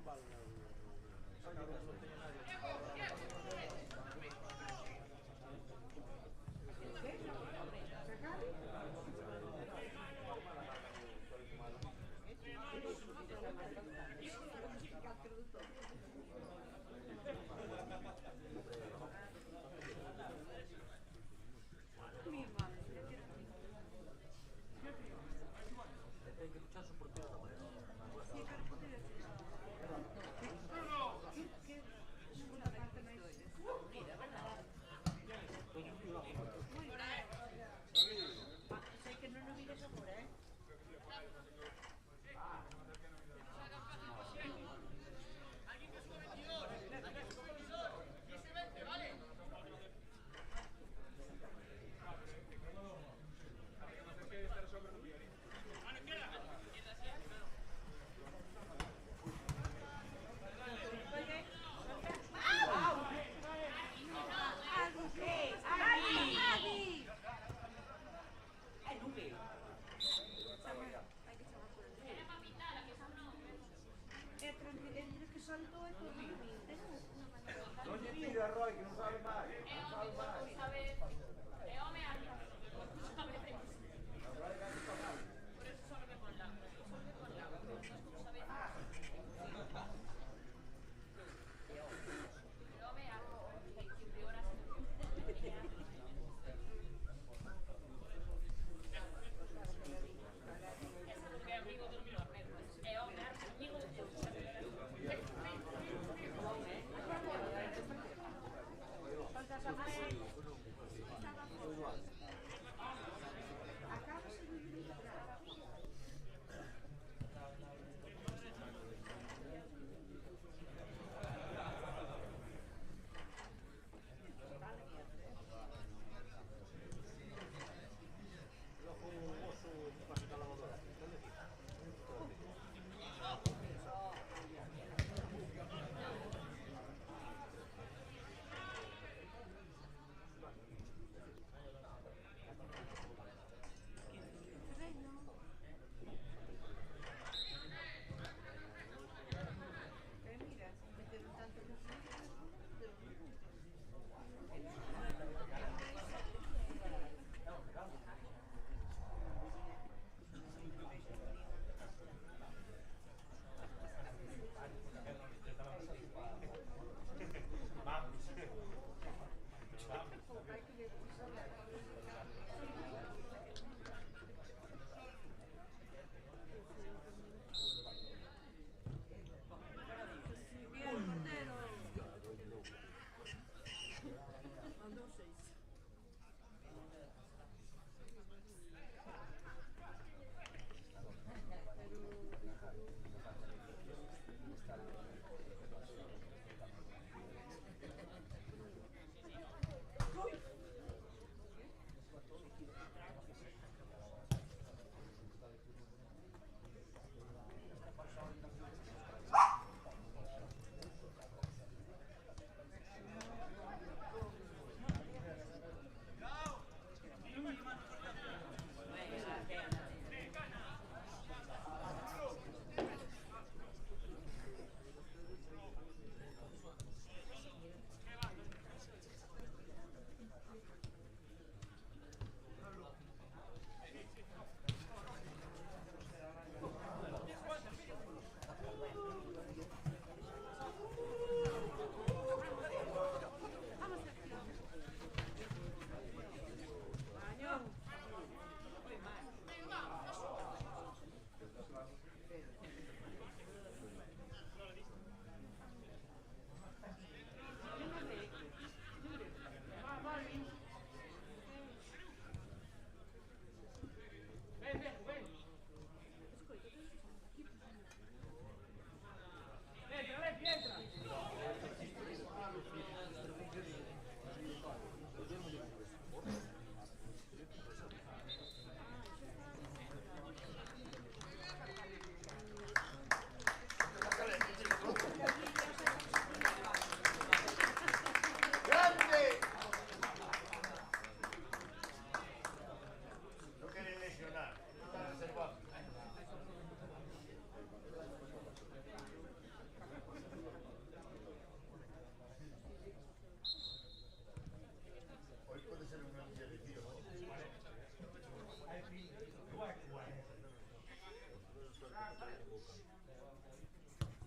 non vale nada. Ten que luchar su portero tamén.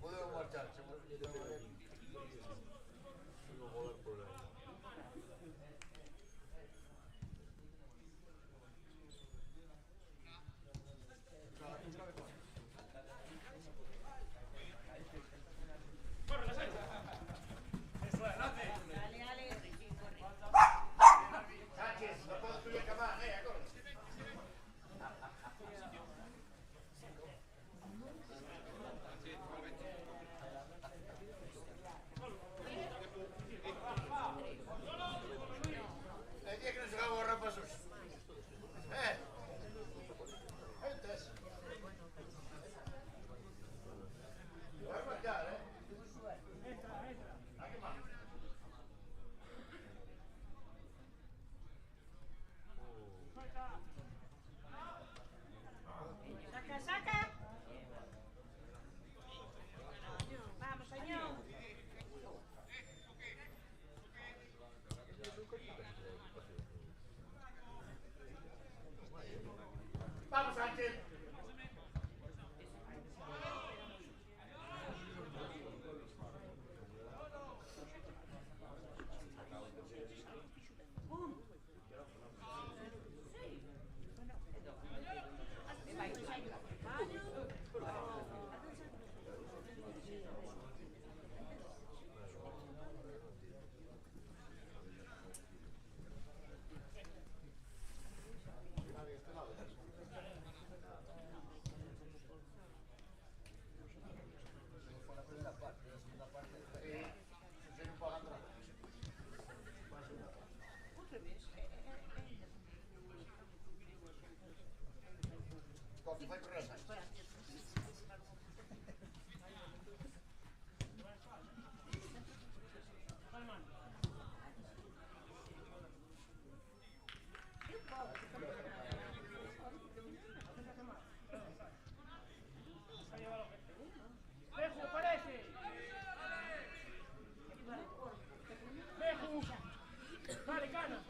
Podemos marchar, se No joder por ahí. Sánchez, no puedo estudiar que más, acorda. El día que no se va a borrar pasos. Entonces. Voy a marchar, ¿A qué más? Saca, saca. Vamos, señor. Vamos, Sánchez. Coffee, fai correre la Vale, cana.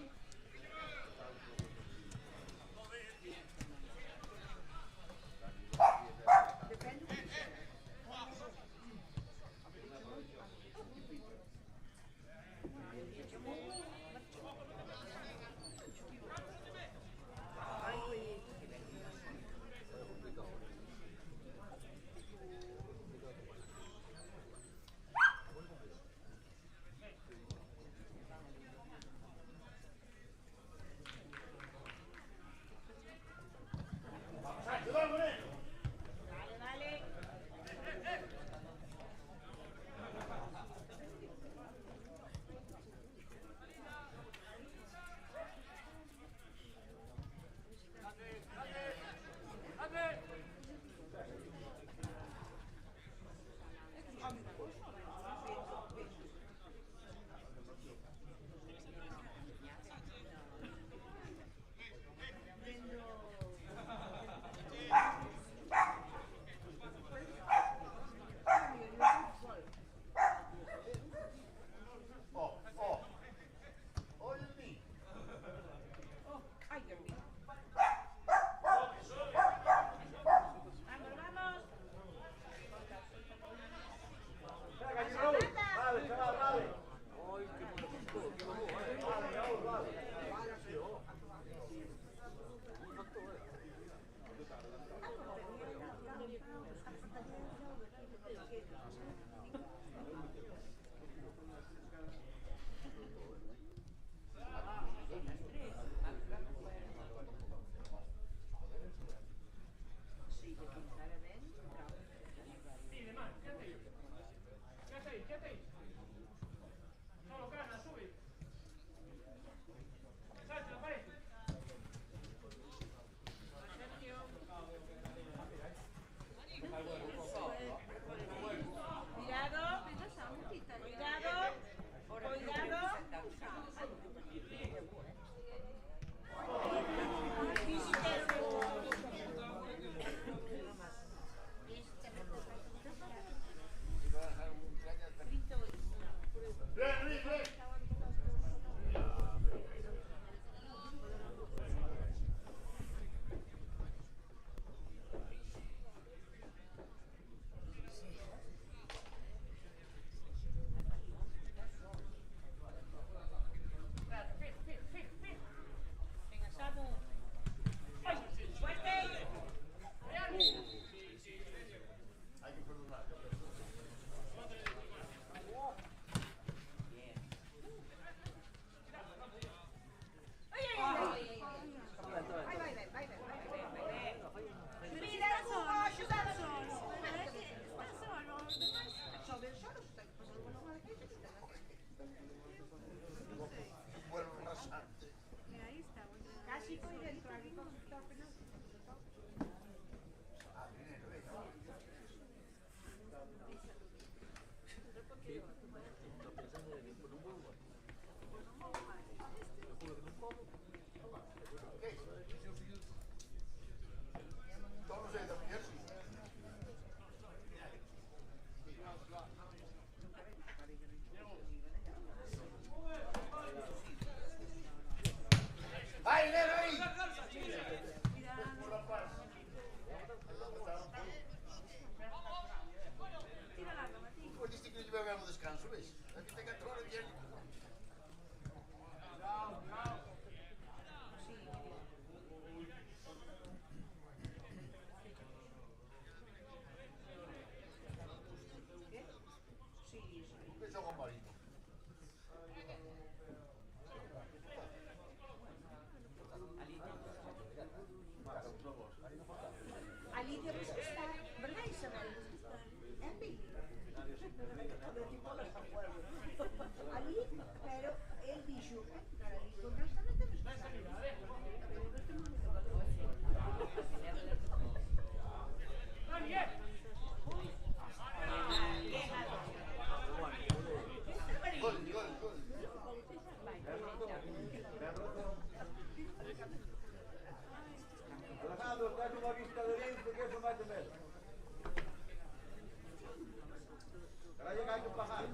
foi dentro, ali con está o penal. Ah, dinero, ¿qué? Todos los de la mujer, sí. ¡Ay, dinero ahí! Pues dice que no llevamos descanso, ¿ves? Aquí te quedas horas diario. Empezó con marino. Ali temos que estar, verdade, Isabel? É ali. Ali, pero él dixo, estar ali con nós tamén temos que estar. Pero nós temos que Gol, gol, gol. Alejandro, estás unha vista de Lince que eso máis de menos. Ahora llega, hai que pagar.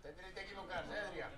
Tendréis que equivocarse, Adrián.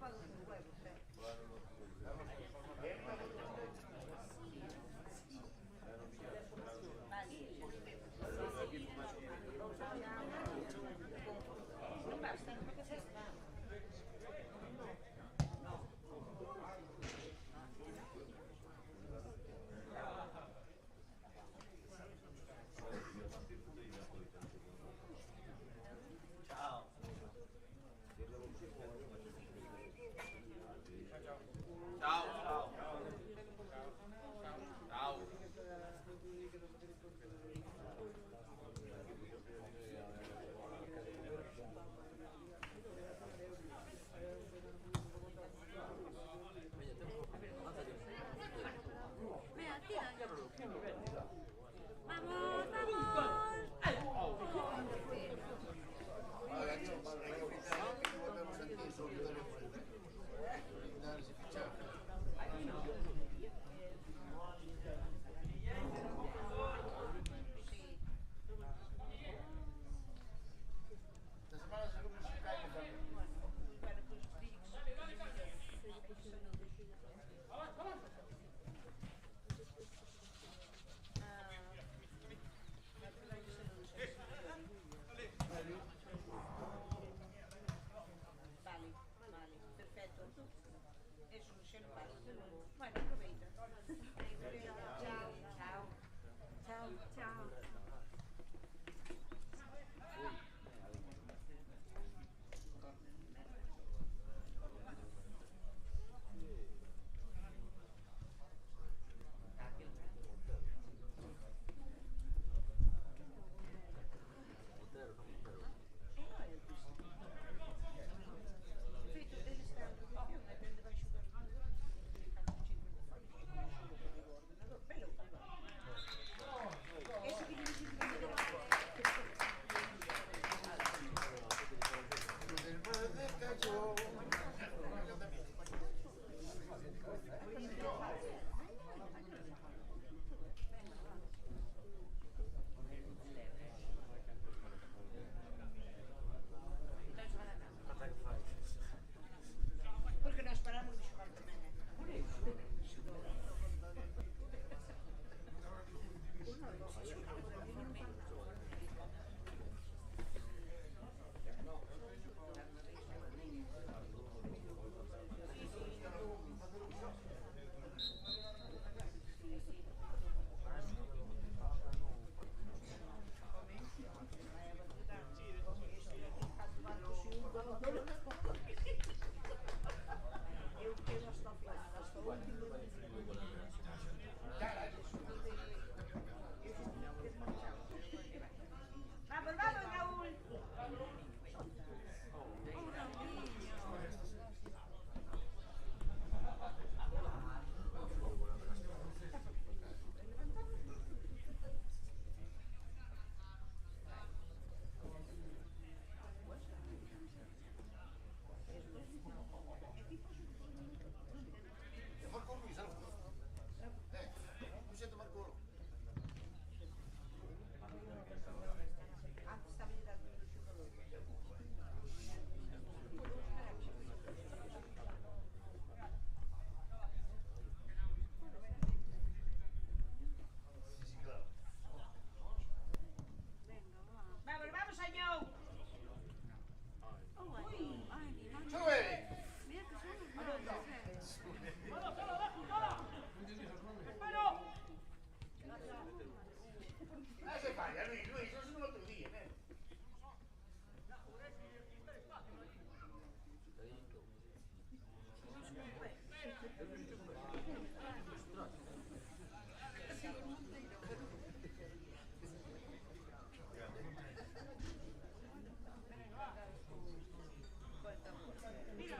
ocupado con huevos, non basta, non perché sei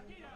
Mira,